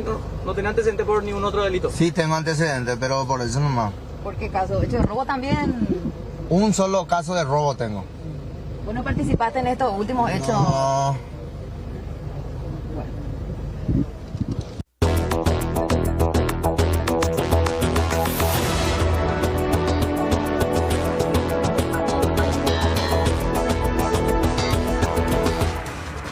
no tenés antecedentes por ningún otro delito?
Sí, tengo antecedentes, pero por eso nomás.
¿Por qué caso? ¿Hecho de robo también?
Un solo caso de robo tengo.
¿Vos no participaste en estos últimos hechos?
No.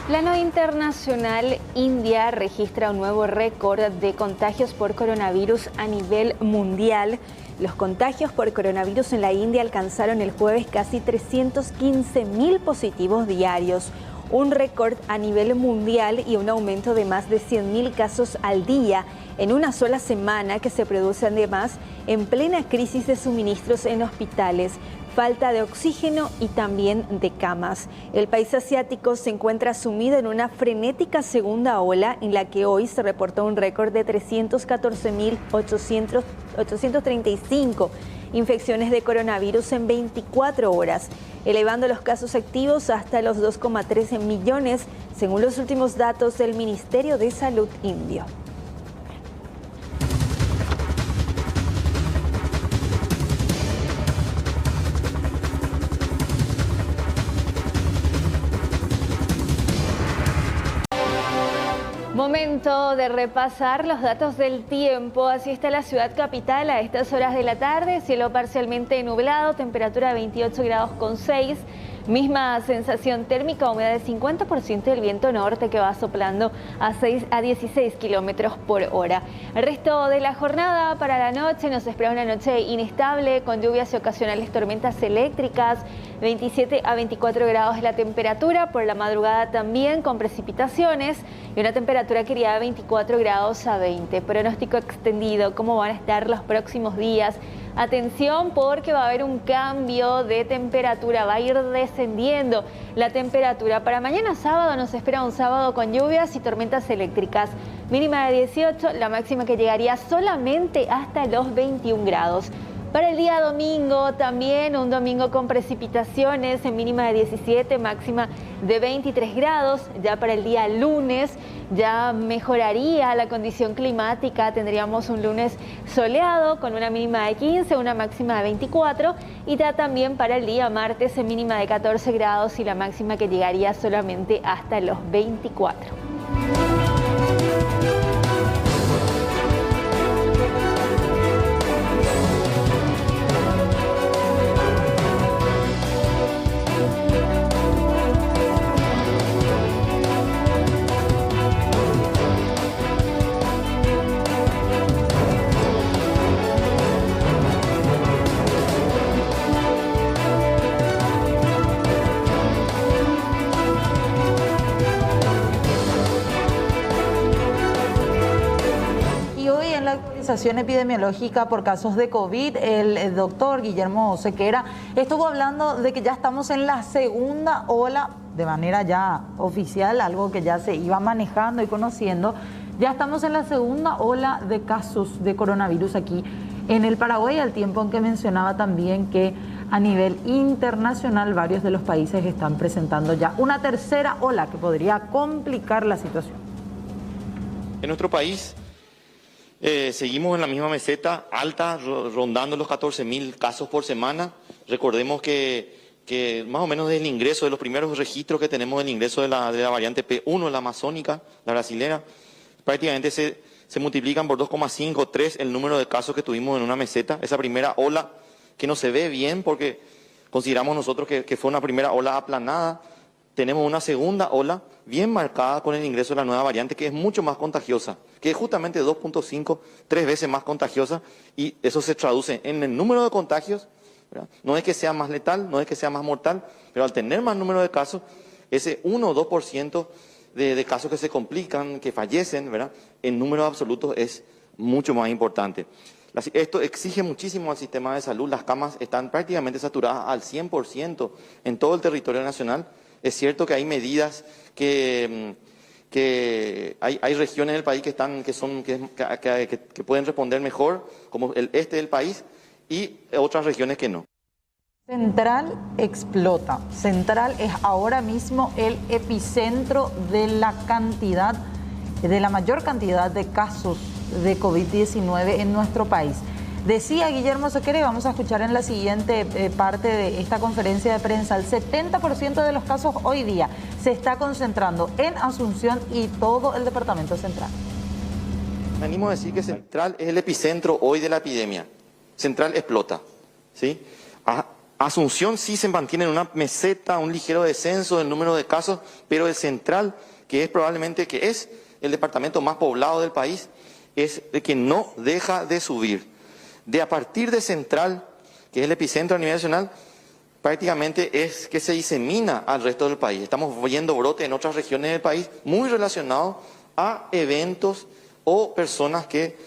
Plano Inter internacional, India registra un nuevo récord de contagios por coronavirus a nivel mundial. Los contagios por coronavirus en la India alcanzaron el jueves casi 315.000 positivos diarios, un récord a nivel mundial y un aumento de más de 100.000 casos al día en una sola semana, que se produce además en plena crisis de suministros en hospitales, falta de oxígeno y también de camas. El país asiático se encuentra sumido en una frenética segunda ola en la que hoy se reportó un récord de 314.835 infecciones de coronavirus en 24 horas, elevando los casos activos hasta los 2,13 millones, según los últimos datos del Ministerio de Salud indio. Momento de repasar los datos del tiempo. Así está la ciudad capital a estas horas de la tarde. Cielo parcialmente nublado, temperatura 28 grados con 6. Misma sensación térmica, humedad de 50% del viento norte que va soplando a 16 kilómetros por hora. El resto de la jornada para la noche nos espera una noche inestable con lluvias y ocasionales tormentas eléctricas. 27 a 24 grados la temperatura, por la madrugada también con precipitaciones y una temperatura que iría de 24 grados a 20. Pronóstico extendido, cómo van a estar los próximos días. Atención, porque va a haber un cambio de temperatura, va a ir descendiendo la temperatura. Para mañana sábado nos espera un sábado con lluvias y tormentas eléctricas. Mínima de 18, la máxima que llegaría solamente hasta los 21 grados. Para el día domingo también, un domingo con precipitaciones en mínima de 17, máxima de 23 grados. Ya para el día lunes ya mejoraría la condición climática. Tendríamos un lunes soleado con una mínima de 15, una máxima de 24. Y ya también para el día martes en mínima de 14 grados y la máxima que llegaría solamente hasta los 24.
Epidemiológica por casos de COVID, el doctor Guillermo Sequera estuvo hablando de que ya estamos en la segunda ola de manera ya oficial, algo que ya se iba manejando y conociendo. Ya estamos en la segunda ola de casos de coronavirus aquí en el Paraguay, al tiempo en que mencionaba también que a nivel internacional varios de los países están presentando ya una tercera ola que podría complicar la situación.
En nuestro país seguimos en la misma meseta alta, rondando los 14.000 casos por semana. Recordemos que más o menos desde el ingreso, de los primeros registros que tenemos del ingreso de la variante P1, la amazónica, la brasilera, prácticamente se multiplican por 2,5, 3 el número de casos que tuvimos en una meseta. Esa primera ola que no se ve bien porque consideramos nosotros que fue una primera ola aplanada. Tenemos una segunda ola bien marcada con el ingreso de la nueva variante, que es mucho más contagiosa, que es justamente 2,5, 3 veces más contagiosa, y eso se traduce en el número de contagios, ¿verdad? No es que sea más letal, no es que sea más mortal, pero al tener más número de casos, ese 1 o 2% de casos que se complican, que fallecen, ¿verdad?, en números absolutos es mucho más importante. Esto exige muchísimo al sistema de salud. Las camas están prácticamente saturadas al 100% en todo el territorio nacional. Es cierto que hay medidas que hay regiones del país que pueden responder mejor, como el este del país, y otras regiones que no.
Central explota. Central es ahora mismo el epicentro de la mayor cantidad de casos de COVID-19 en nuestro país. Decía Guillermo Sequera, y vamos a escuchar en la siguiente parte de esta conferencia de prensa, el 70% de los casos hoy día se está concentrando en Asunción y todo el departamento central.
Me animo a decir que Central es el epicentro hoy de la epidemia. Central explota, ¿sí? Asunción sí se mantiene en una meseta, un ligero descenso del número de casos, pero el Central, que es probablemente que es el departamento más poblado del país, es de que no deja de subir. De a partir de Central, que es el epicentro a nivel nacional, prácticamente es que se disemina al resto del país. Estamos viendo brote en otras regiones del país muy relacionados a eventos o personas que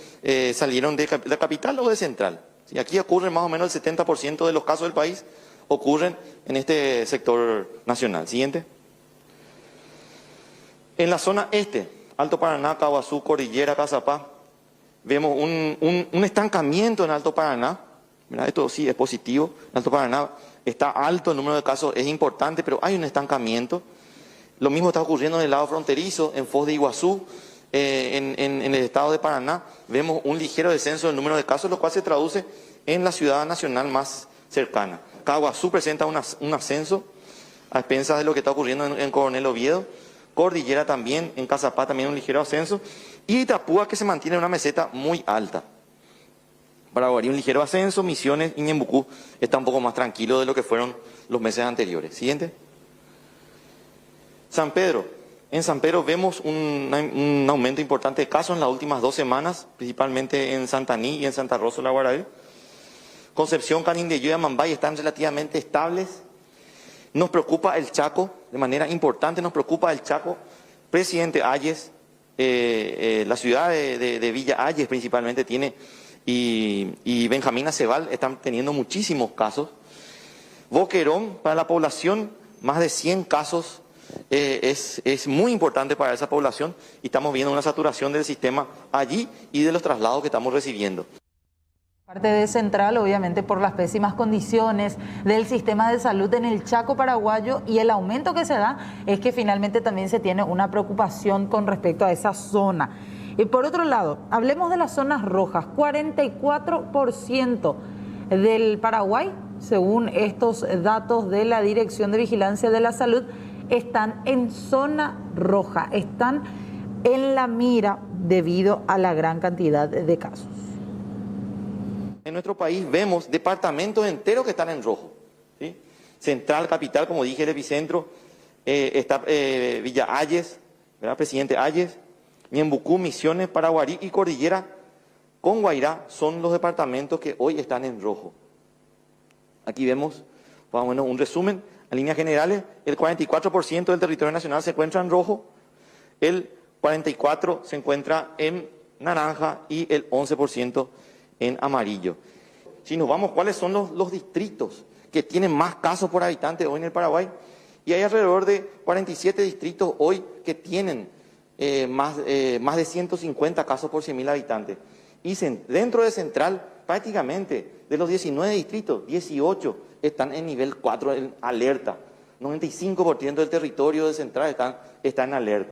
salieron de la capital o de Central. ¿Sí? Aquí ocurre más o menos el 70% de los casos del país ocurren en este sector nacional. Siguiente. En la zona este, Alto Paraná, Caguazú, Cordillera, Cazapá, vemos un estancamiento en Alto Paraná. Mira, esto sí es positivo. En Alto Paraná está alto el número de casos, es importante, pero hay un estancamiento. Lo mismo está ocurriendo en el lado fronterizo, en Foz de Iguazú, en el estado de Paraná. Vemos un ligero descenso del número de casos, lo cual se traduce en la ciudad nacional más cercana. Caguazú presenta un ascenso a expensas de lo que está ocurriendo en Coronel Oviedo. Cordillera también, en Cazapá también un ligero ascenso. Y Itapúa, que se mantiene en una meseta muy alta. Paraguarí un ligero ascenso, Misiones y Ñembucú está un poco más tranquilo de lo que fueron los meses anteriores. Siguiente. San Pedro. En San Pedro vemos un aumento importante de casos en las últimas 2 semanas, principalmente en Santaní y en Santa Rosa de la Guaraví. Concepción, Canindeyú y Amambay están relativamente estables. Nos preocupa el Chaco, de manera importante nos preocupa el Chaco. Presidente Ayes, la ciudad de Villa Ayes principalmente tiene, y Benjamín Acebal están teniendo muchísimos casos. Boquerón, para la población, más de 100 casos. Es muy importante para esa población y estamos viendo una saturación del sistema allí y de los traslados que estamos recibiendo.
Parte de Central, obviamente por las pésimas condiciones del sistema de salud en el Chaco paraguayo, y el aumento que se da es que finalmente también se tiene una preocupación con respecto a esa zona. Y por otro lado, hablemos de las zonas rojas. 44% del Paraguay, según estos datos de la Dirección de Vigilancia de la Salud, están en zona roja, están en la mira debido a la gran cantidad de casos.
En nuestro país vemos departamentos enteros que están en rojo. ¿Sí? Central, capital, como dije, el epicentro, está Villa Ayes, ¿verdad? Presidente Ayes, Ñembucú, Misiones, Paraguarí y Cordillera con Guairá son los departamentos que hoy están en rojo. Aquí vemos, bueno, un resumen. En líneas generales, el 44% del territorio nacional se encuentra en rojo, el 44% se encuentra en naranja y el 11% en amarillo. Si nos vamos, ¿cuáles son los distritos que tienen más casos por habitante hoy en el Paraguay? Y hay alrededor de 47 distritos hoy que tienen más de 150 casos por 100.000 habitantes. Y dentro de Central, prácticamente de los 19 distritos, 18 están en nivel 4 en alerta. 95% del territorio de Central está en alerta.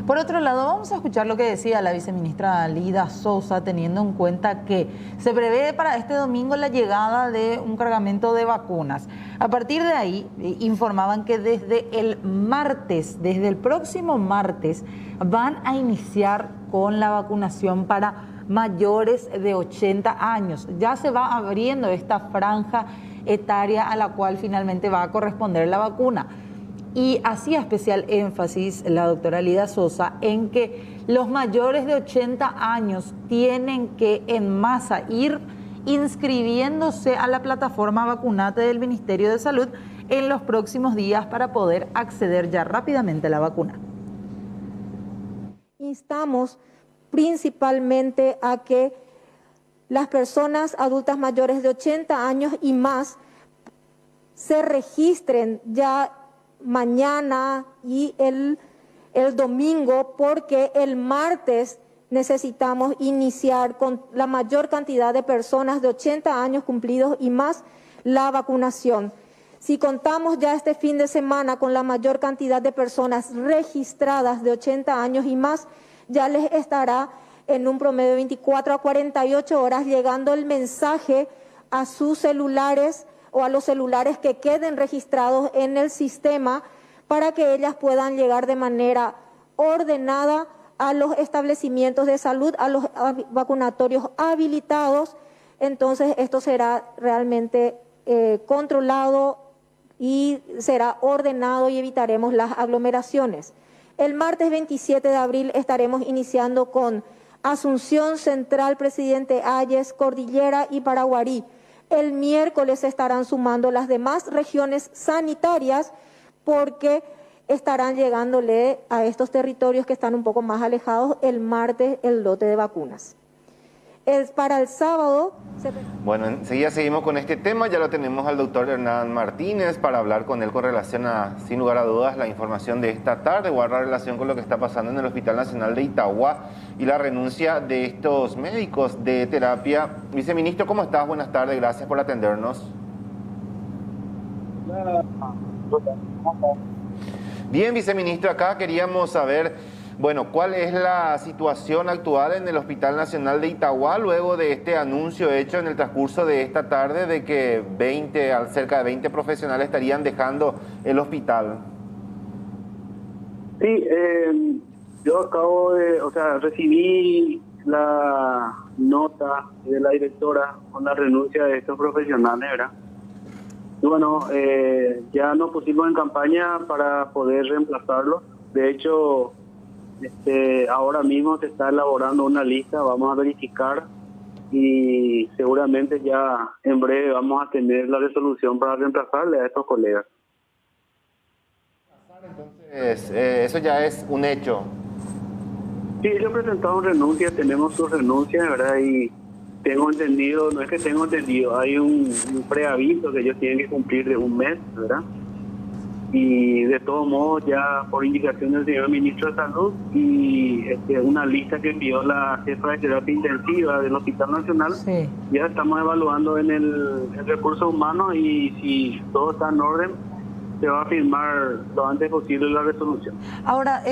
Por otro lado, vamos a escuchar lo que decía la viceministra Lida Sousa, teniendo en cuenta que se prevé para este domingo la llegada de un cargamento de vacunas. A partir de ahí, informaban que desde el próximo martes, van a iniciar con la vacunación para mayores de 80 años. Ya se va abriendo esta franja etaria a la cual finalmente va a corresponder la vacuna. Y hacía especial énfasis la doctora Lida Sousa en que los mayores de 80 años tienen que en masa ir inscribiéndose a la plataforma Vacunate del Ministerio de Salud en los próximos días para poder acceder ya rápidamente a la vacuna.
Instamos principalmente a que las personas adultas mayores de 80 años y más se registren ya mañana y el domingo, porque el martes necesitamos iniciar con la mayor cantidad de personas de 80 años cumplidos y más la vacunación. Si contamos ya este fin de semana con la mayor cantidad de personas registradas de 80 años y más, ya les estará en un promedio de 24 a 48 horas llegando el mensaje a sus celulares o a los celulares que queden registrados en el sistema para que ellas puedan llegar de manera ordenada a los establecimientos de salud, a los vacunatorios habilitados. Entonces esto será realmente controlado y será ordenado y evitaremos las aglomeraciones. El martes 27 de abril estaremos iniciando con Asunción Central, Presidente Hayes, Cordillera y Paraguarí. El miércoles estarán sumando las demás regiones sanitarias porque estarán llegándole a estos territorios que están un poco más alejados el martes el lote de vacunas. Para el sábado...
Bueno, enseguida seguimos con este tema. Ya lo tenemos al doctor Hernán Martínez para hablar con él con relación a, sin lugar a dudas, la información de esta tarde, guarda relación con lo que está pasando en el Hospital Nacional de Itagua y la renuncia de estos médicos de terapia. Viceministro, ¿cómo estás? Buenas tardes, gracias por atendernos. Bien, viceministro, acá queríamos saber... Bueno, ¿cuál es la situación actual en el Hospital Nacional de Itagua luego de este anuncio hecho en el transcurso de esta tarde de que cerca de 20 profesionales estarían dejando el hospital?
Sí, yo acabo de, recibí la nota de la directora con la renuncia de estos profesionales, ¿verdad? Y bueno, ya nos pusimos en campaña para poder reemplazarlos. De hecho... ahora mismo se está elaborando una lista, vamos a verificar y seguramente ya en breve vamos a tener la resolución para reemplazarle a estos colegas.
Entonces, eso ya es un hecho.
Sí, ellos presentaron renuncia, tenemos sus renuncias, ¿verdad? Y tengo entendido, no es que tengo entendido, hay un preaviso que ellos tienen que cumplir de un mes, ¿verdad? Y de todos modos, ya por indicación del señor ministro de Salud y una lista que envió la jefa de terapia intensiva del Hospital Nacional, ya estamos evaluando en el recursos humanos y si todo está en orden, se va a firmar lo antes posible la resolución.
Ahora,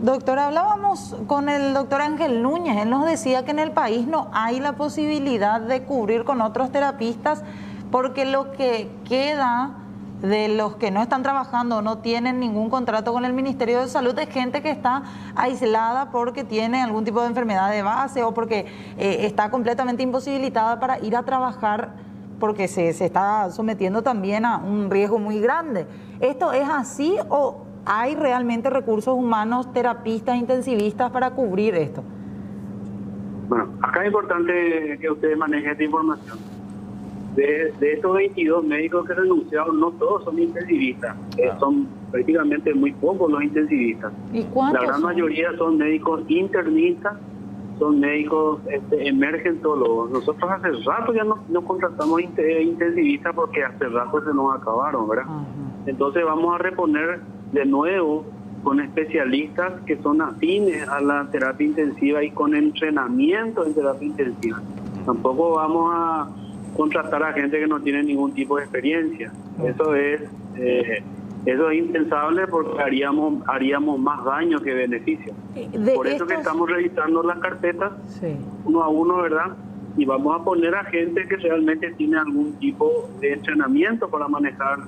doctor, hablábamos con el doctor Ángel Núñez, él nos decía que en el país no hay la posibilidad de cubrir con otros terapistas porque lo que queda de los que no están trabajando o no tienen ningún contrato con el Ministerio de Salud es gente que está aislada porque tiene algún tipo de enfermedad de base o porque está completamente imposibilitada para ir a trabajar porque se está sometiendo también a un riesgo muy grande. ¿Esto es así o hay realmente recursos humanos, terapistas, intensivistas para cubrir esto?
Bueno, acá es importante que ustedes manejen esta información. De estos 22 médicos que renunciaron, no todos son intensivistas, son prácticamente muy pocos los intensivistas.
¿Y cuántos?
La gran mayoría son médicos internistas, son médicos emergentólogos. Nosotros hace rato ya no contratamos intensivistas porque hace rato se nos acabaron, ¿verdad? Entonces vamos a reponer de nuevo con especialistas que son afines a la terapia intensiva y con entrenamiento en terapia intensiva. Tampoco vamos a contratar a gente que no tiene ningún tipo de experiencia. Eso es impensable porque haríamos más daño que beneficio. Por eso que estamos revisando las carpetas uno a uno, ¿verdad? Y vamos a poner a gente que realmente tiene algún tipo de entrenamiento para manejar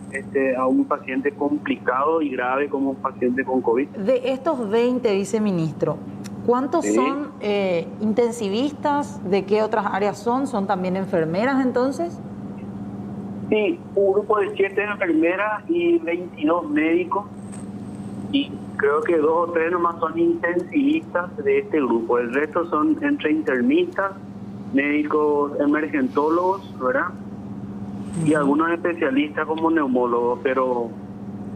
a un paciente complicado y grave como un paciente con COVID.
De estos 20, viceministro, ¿cuántos son intensivistas? ¿De qué otras áreas son? ¿Son también enfermeras entonces?
Sí, un grupo de 7 enfermeras y 22 médicos. Y creo que 2 o 3 nomás son intensivistas de este grupo. El resto son entre internistas, médicos emergentólogos, ¿verdad? Y algunos especialistas como neumólogos, pero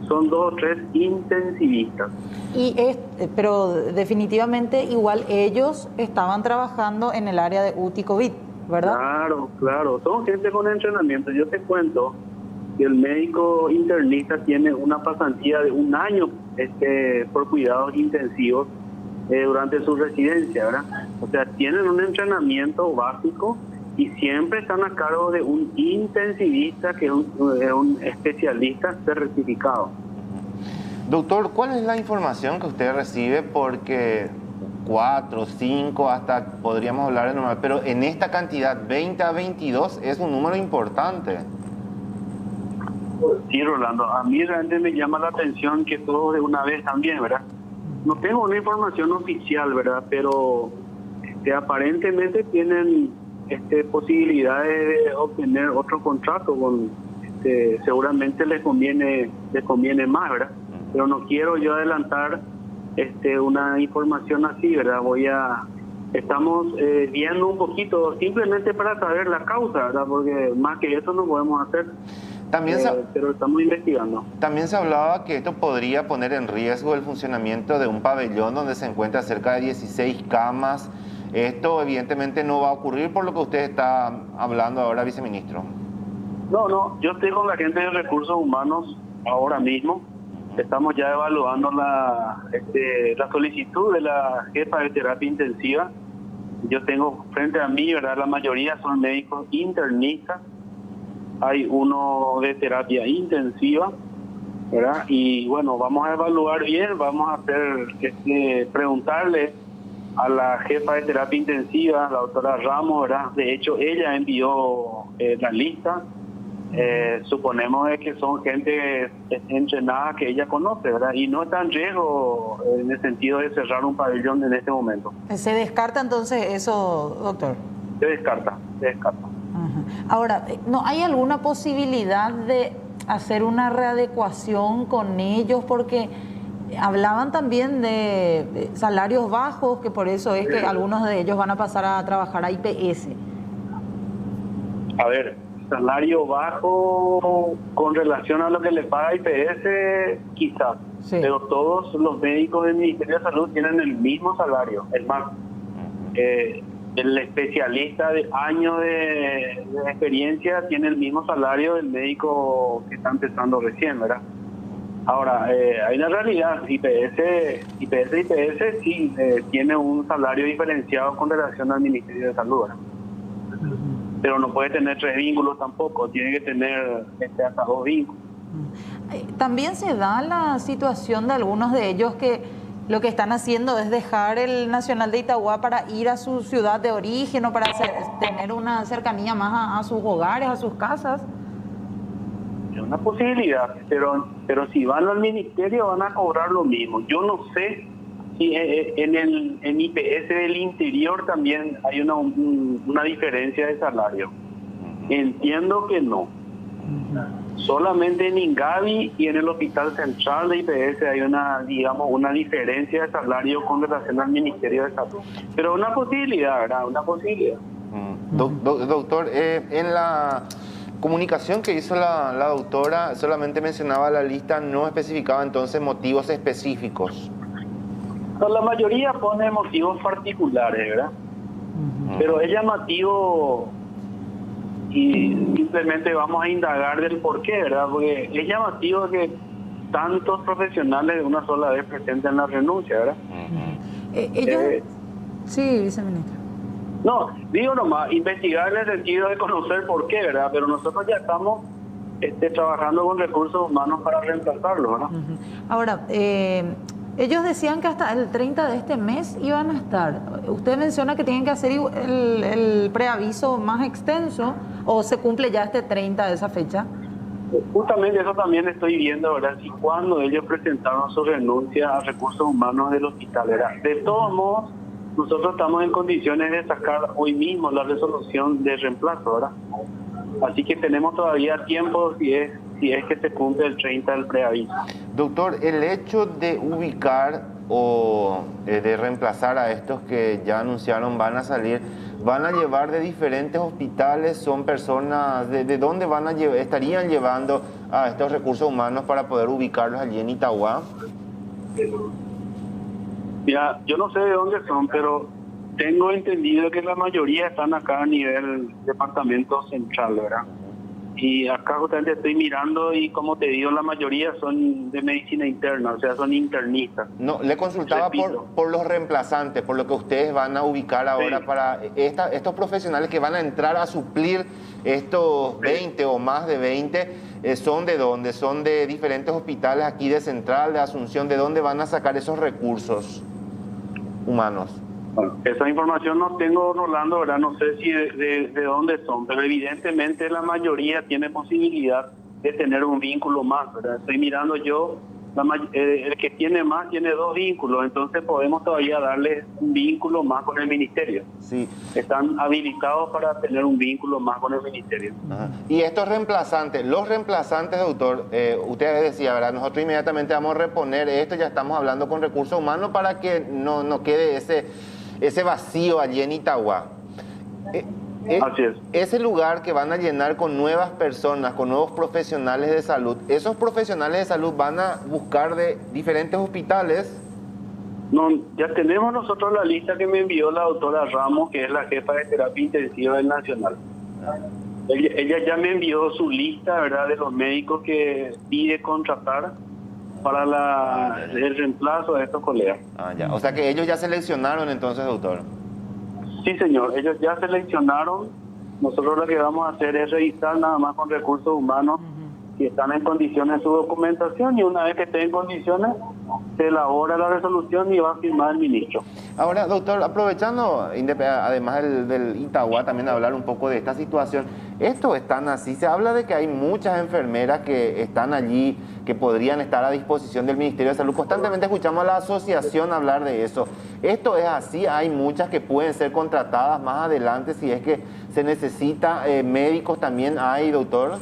son 2 o 3 intensivistas.
Pero definitivamente igual ellos estaban trabajando en el área de UTI COVID, ¿verdad?
Claro, son gente con entrenamiento. Yo te cuento que el médico internista tiene una pasantía de 1 año por cuidados intensivos durante su residencia, ¿verdad? O sea, tienen un entrenamiento básico y siempre están a cargo de un intensivista que es un especialista certificado.
Doctor, ¿cuál es la información que usted recibe? Porque 4, 5, hasta podríamos hablar de normal, pero en esta cantidad, 20 a 22, es un número importante.
Sí, Rolando, a mí realmente me llama la atención que todos de una vez también, ¿verdad? No tengo una información oficial, ¿verdad? Pero aparentemente tienen posibilidades de obtener otro contrato con seguramente les conviene más, ¿verdad? pero no quiero yo adelantar una información así, ¿verdad? Estamos viendo un poquito, simplemente para saber la causa, ¿verdad? Porque más que eso no podemos hacer.
También
pero estamos investigando.
También se hablaba que esto podría poner en riesgo el funcionamiento de un pabellón donde se encuentra cerca de 16 camas. Esto evidentemente no va a ocurrir por lo que usted está hablando ahora, viceministro.
No, yo estoy con la gente de recursos humanos ahora mismo. Estamos ya evaluando la solicitud de la jefa de terapia intensiva. Yo tengo frente a mí, ¿verdad? La mayoría son médicos internistas. Hay uno de terapia intensiva, ¿verdad? Y bueno, vamos a evaluar bien, vamos a hacer, preguntarle a la jefa de terapia intensiva, la doctora Ramos, ¿verdad? De hecho, ella envió la lista. Suponemos que son gente entrenada que ella conoce, ¿verdad? Y no está en riesgo en el sentido de cerrar un pabellón en este momento.
¿Se descarta entonces eso, doctor?
Se descarta.
Ahora, ¿no hay alguna posibilidad de hacer una readecuación con ellos? Porque hablaban también de salarios bajos, que por eso es que algunos de ellos van a pasar a trabajar a IPS.
A ver, salario bajo con relación a lo que le paga IPS, quizás. Sí. Pero todos los médicos del Ministerio de Salud tienen el mismo salario. Es más, el especialista de años de experiencia tiene el mismo salario del médico que está empezando recién, ¿verdad? Ahora, hay una realidad, IPS sí tiene un salario diferenciado con relación al Ministerio de Salud, ¿verdad? Pero no puede tener 3 vínculos tampoco, tiene que tener hasta 2 vínculos.
También se da la situación de algunos de ellos que lo que están haciendo es dejar el Nacional de Itagua para ir a su ciudad de origen o para tener una cercanía más a sus hogares, a sus casas.
Es una posibilidad, pero si van al ministerio van a cobrar lo mismo. Yo no sé si en IPS del interior también hay una diferencia de salario. Entiendo que no. Solamente en Ingavi y en el Hospital Central de IPS hay una diferencia de salario con relación al Ministerio de Salud. Pero una posibilidad, ¿verdad? Una posibilidad.
Doctor, en la comunicación que hizo la doctora solamente mencionaba la lista, no especificaba entonces motivos específicos.
No, la mayoría pone motivos particulares, ¿verdad? Pero es llamativo y simplemente vamos a indagar del por qué, ¿verdad? Porque es llamativo que tantos profesionales de una sola vez presenten la renuncia, ¿verdad?
Sí, viceministro.
No, digo nomás, investigar en el sentido de conocer por qué, ¿verdad? Pero nosotros ya estamos trabajando con recursos humanos para reemplazarlo, ¿verdad?
Ahora, ellos decían que hasta el 30 de este mes iban a estar. Usted menciona que tienen que hacer el preaviso más extenso, ¿o se cumple ya este 30 de esa fecha?
Justamente eso también estoy viendo, ¿verdad? Y cuando ellos presentaron su renuncia a recursos humanos del hospital, ¿verdad? De todos modos, nosotros estamos en condiciones de sacar hoy mismo la resolución de reemplazo, ¿verdad? Así que tenemos todavía tiempo si es que se cumple el 30 del preaviso.
Doctor, el hecho de ubicar o de reemplazar a estos que ya anunciaron van a salir, ¿van a llevar de diferentes hospitales? ¿Son personas de dónde estarían llevando a estos recursos humanos para poder ubicarlos allí en Itagua?
Mira, yo no sé de dónde son, pero tengo entendido que la mayoría están acá a nivel departamento central, ¿verdad? Y acá justamente estoy mirando y como te digo, la mayoría son de medicina interna, o sea, son internistas.
No, le consultaba por los reemplazantes, por lo que ustedes van a ubicar ahora para estos profesionales que van a entrar a suplir estos 20 o más de 20, ¿son de dónde? ¿Son de diferentes hospitales aquí de Central, de Asunción? ¿De dónde van a sacar esos recursos humanos?
Bueno, esa información no tengo, Rolando, ¿verdad? No sé si de dónde son, pero evidentemente la mayoría tiene posibilidad de tener un vínculo más, ¿verdad? Estoy mirando yo el que tiene más tiene 2 vínculos, entonces podemos todavía darle un vínculo más con el ministerio.
Sí.
Están habilitados para tener un vínculo más con el ministerio.
Ajá. Y estos reemplazantes, los reemplazantes, doctor, usted decía, ¿verdad? Nosotros inmediatamente vamos a reponer esto, ya estamos hablando con recursos humanos para que no quede ese vacío allí en Itagua.
Así es.
Ese lugar que van a llenar con nuevas personas, con nuevos profesionales de salud, ¿esos profesionales de salud van a buscar de diferentes hospitales?
No, ya tenemos nosotros la lista que me envió la doctora Ramos, que es la jefa de terapia intensiva del Nacional. Ella ya me envió su lista, ¿verdad?, de los médicos que pide contratar para el reemplazo de estos colegas.
Ya. O sea que ellos ya seleccionaron entonces, doctor.
Sí, señor, ellos ya seleccionaron. Nosotros lo que vamos a hacer es revisar nada más con recursos humanos si están en condiciones su documentación, y una vez que estén en condiciones se elabora la resolución y va a firmar el ministro.
Ahora, doctor, aprovechando, además del Itagua, también hablar un poco de esta situación. Esto están así, se habla de que hay muchas enfermeras que están allí, que podrían estar a disposición del Ministerio de Salud. Constantemente escuchamos a la asociación hablar de eso. ¿Esto es así? Hay muchas que pueden ser contratadas más adelante si es que se necesita. Médicos también hay, doctor.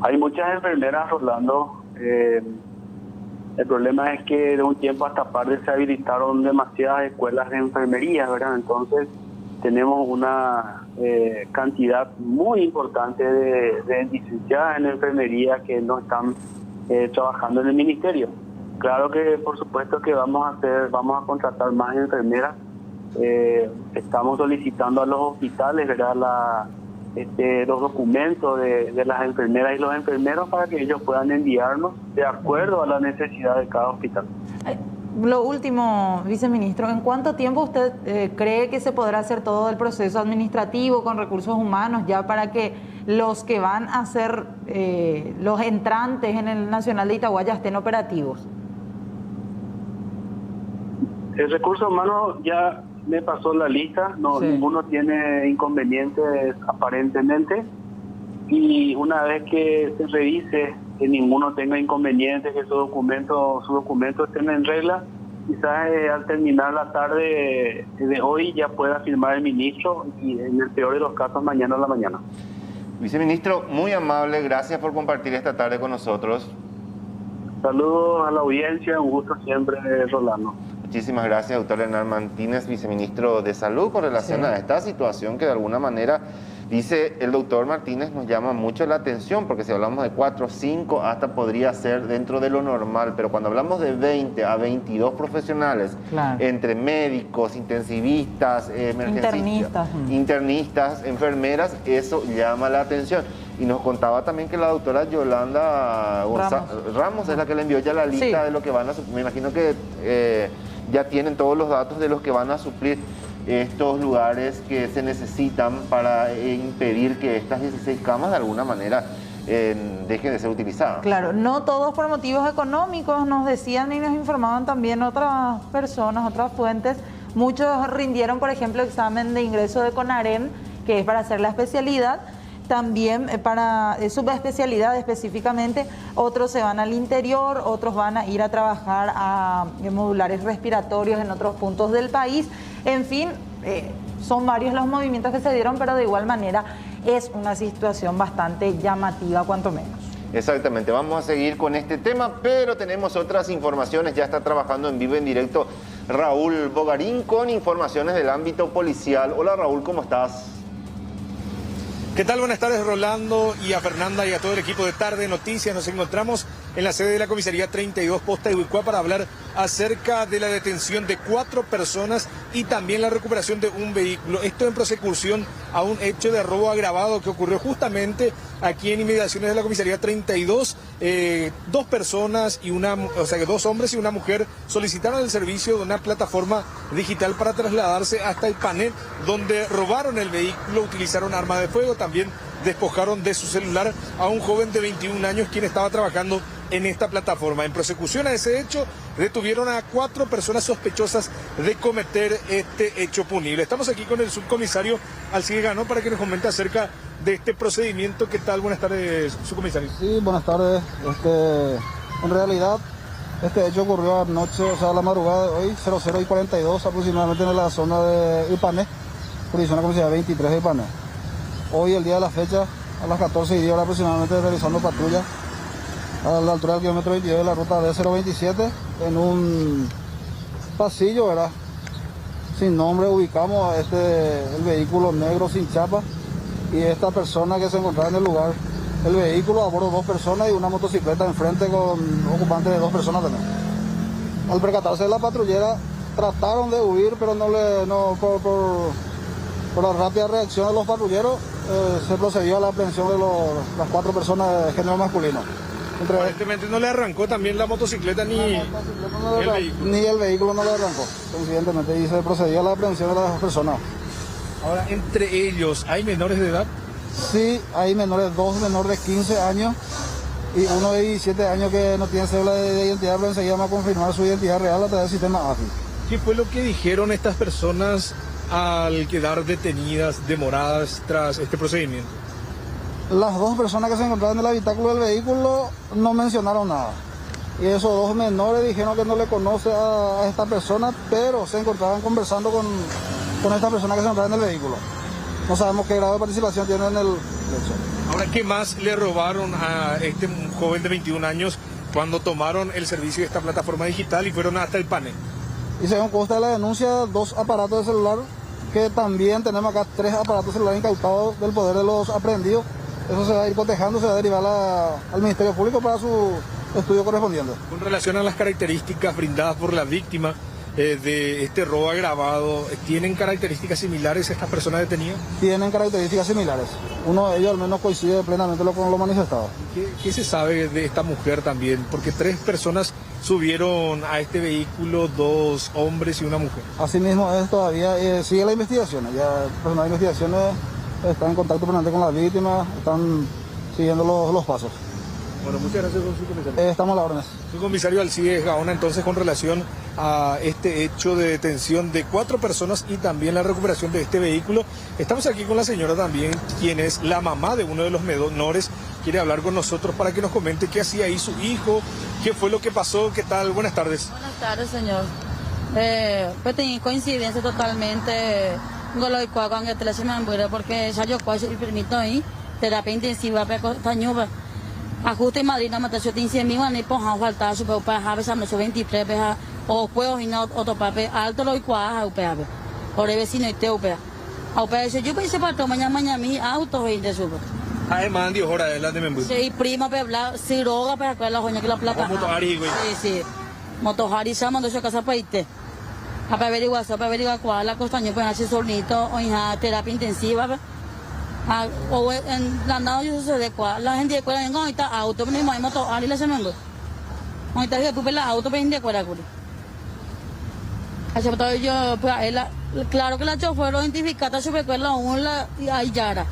Hay muchas enfermeras, Rolando. El problema es que de un tiempo a esta parte se habilitaron demasiadas escuelas de enfermería, ¿verdad? Entonces tenemos una cantidad muy importante de licenciadas en enfermería que no están trabajando en el ministerio. Claro que por supuesto que vamos a contratar más enfermeras. Estamos solicitando a los hospitales, ¿verdad?, los documentos de las enfermeras y los enfermeros para que ellos puedan enviarnos de acuerdo a la necesidad de cada hospital.
Lo último, viceministro, ¿en cuánto tiempo usted cree que se podrá hacer todo el proceso administrativo con recursos humanos ya para que los que van a ser los entrantes en el Nacional de Itagua ya estén operativos?
El recurso humano ya me pasó la lista, no, sí. Ninguno tiene inconvenientes aparentemente, y una vez que se revise que ninguno tenga inconvenientes, que su documento estén en regla, quizás al terminar la tarde de hoy ya pueda firmar el ministro, y en el peor de los casos mañana a la mañana.
Viceministro, muy amable, gracias por compartir esta tarde con nosotros.
Saludos a la audiencia, un gusto siempre, Rolando.
Muchísimas gracias, doctor Hernán Martínez, viceministro de Salud, con relación a esta situación que de alguna manera, dice el doctor Martínez, nos llama mucho la atención, porque si hablamos de 4, 5, hasta podría ser dentro de lo normal, pero cuando hablamos de 20 a 22 profesionales, entre médicos, intensivistas, internistas, enfermeras, eso llama la atención. Y nos contaba también que la doctora Yolanda Ramos es la que le envió ya la lista de lo que van a... Me imagino que ya tienen todos los datos de los que van a suplir estos lugares que se necesitan para impedir que estas 16 camas de alguna manera dejen de ser utilizadas.
Claro, no todos por motivos económicos, nos decían y nos informaban también otras personas, otras fuentes. Muchos rindieron, por ejemplo, examen de ingreso de CONAREM, que es para hacer la especialidad. También para subespecialidad específicamente, otros se van al interior, otros van a ir a trabajar a modulares respiratorios en otros puntos del país. En fin, son varios los movimientos que se dieron, pero de igual manera es una situación bastante llamativa, cuanto menos.
Exactamente, vamos a seguir con este tema, pero tenemos otras informaciones. Ya está trabajando en vivo, en directo, Raúl Bogarín con informaciones del ámbito policial. Hola Raúl, ¿cómo estás?
¿Qué tal? Buenas tardes, Rolando, y a Fernanda y a todo el equipo de Tarde Noticias. Nos encontramos en la sede de la Comisaría 32 Posta de Huicuá para hablar acerca de la detención de 4 personas y también la recuperación de un vehículo. Esto en prosecución a un hecho de robo agravado que ocurrió justamente aquí en inmediaciones de la Comisaría 32. 2 personas y dos hombres y una mujer solicitaron el servicio de una plataforma digital para trasladarse hasta el panel donde robaron el vehículo, utilizaron armas de fuego, también despojaron de su celular a un joven de 21 años quien estaba trabajando en esta plataforma. En prosecución a ese hecho, detuvieron a 4 personas sospechosas de cometer este hecho punible. Estamos aquí con el subcomisario Alcide Ganó para que nos comente acerca de este procedimiento. ¿Qué tal? Buenas tardes, subcomisario.
Sí, buenas tardes. En realidad, este hecho ocurrió anoche, o sea, a la madrugada de hoy, 00:42 aproximadamente en la zona de Ipané, jurisdicción de la comisaría 23 de Ipané. Hoy, el día de la fecha, a las 14:10 aproximadamente, realizando patrulla a la altura del kilómetro 22 de la ruta D027, en un pasillo, ¿verdad?, sin nombre, ubicamos a el vehículo negro sin chapa y esta persona que se encontraba en el lugar. El vehículo a bordo 2 personas y una motocicleta enfrente con ocupantes de 2 personas también. Al percatarse de la patrullera, trataron de huir, pero por la rápida reacción de los patrulleros, se procedió a la aprehensión de las 4 personas de género masculino.
Aparentemente no le arrancó también la motocicleta ni el vehículo.
Ni el vehículo no le arrancó, coincidentemente, y se procedió a la aprehensión de las personas.
Ahora, entre ellos, ¿hay menores de edad?
Sí, hay menores, 2 menores de 15 años y uno de 17 años que no tiene cédula de identidad, pero enseguida vamos a confirmar su identidad real a través del sistema AFI.
¿Qué fue lo que dijeron estas personas al quedar detenidas, demoradas tras este procedimiento?
Las 2 personas que se encontraban en el habitáculo del vehículo no mencionaron nada. Y esos 2 menores dijeron que no le conoce a esta persona, pero se encontraban conversando con esta persona que se encontraba en el vehículo. No sabemos qué grado de participación tiene en el hecho.
Ahora, ¿qué más le robaron a este joven de 21 años cuando tomaron el servicio de esta plataforma digital y fueron hasta el panel?
Y según consta de la denuncia, 2 aparatos de celular, que también tenemos acá 3 aparatos celulares incautados del poder de los aprehendidos. Eso se va a ir cotejando, se va a derivar al Ministerio Público para su estudio correspondiente.
Con relación a las características brindadas por la víctima de este robo agravado, ¿tienen características similares estas personas detenidas?
Tienen características similares. Uno de ellos al menos coincide plenamente con lo manifestado.
¿Qué se sabe de esta mujer también? Porque 3 personas subieron a este vehículo, 2 hombres y una mujer.
Asimismo, todavía sigue la investigación. Ya el personal de investigaciones está en contacto permanente con las víctimas, están siguiendo los pasos.
Bueno, muchas gracias, su comisario.
Estamos a la orden.
Su comisario Alcides Gaona, entonces, con relación a este hecho de detención de 4 personas y también la recuperación de este vehículo. Estamos aquí con la señora también, quien es la mamá de uno de los menores. Quiere hablar con nosotros para que nos comente qué hacía ahí su hijo, qué fue lo que pasó, qué tal. Buenas tardes.
Buenas tardes, señor. Pues tenía coincidencia totalmente con lo de cuando te la semana porque ya yo cuasi permito ahí terapia intensiva para tañuba. Ajuste madrina matación de 100.000 ni por faltar su para haber no 23 peja o puedo y no otro papel alto lo igual a upea. Por el vecino y te upea. A upea yo pensé para tomar mañana mi auto y de subo.
Además, Dios, hora de la de membro.
Sí, prima para hablar, si roga para que la joña que la plata.
Motohari, güey.
Sí. Motohari se mandó su casa para irte. A averiguar cuál la costaño pues hace solito o hija terapia intensiva. O en la nada yo sucede cuál la gente de cuál en ahorita auto mismo hay motohari la se mandó. Ahorita yo tuve la auto pero de cuál acuri. Así que yo pues claro que la chofer lo identificada se fue con la una y ahí yara.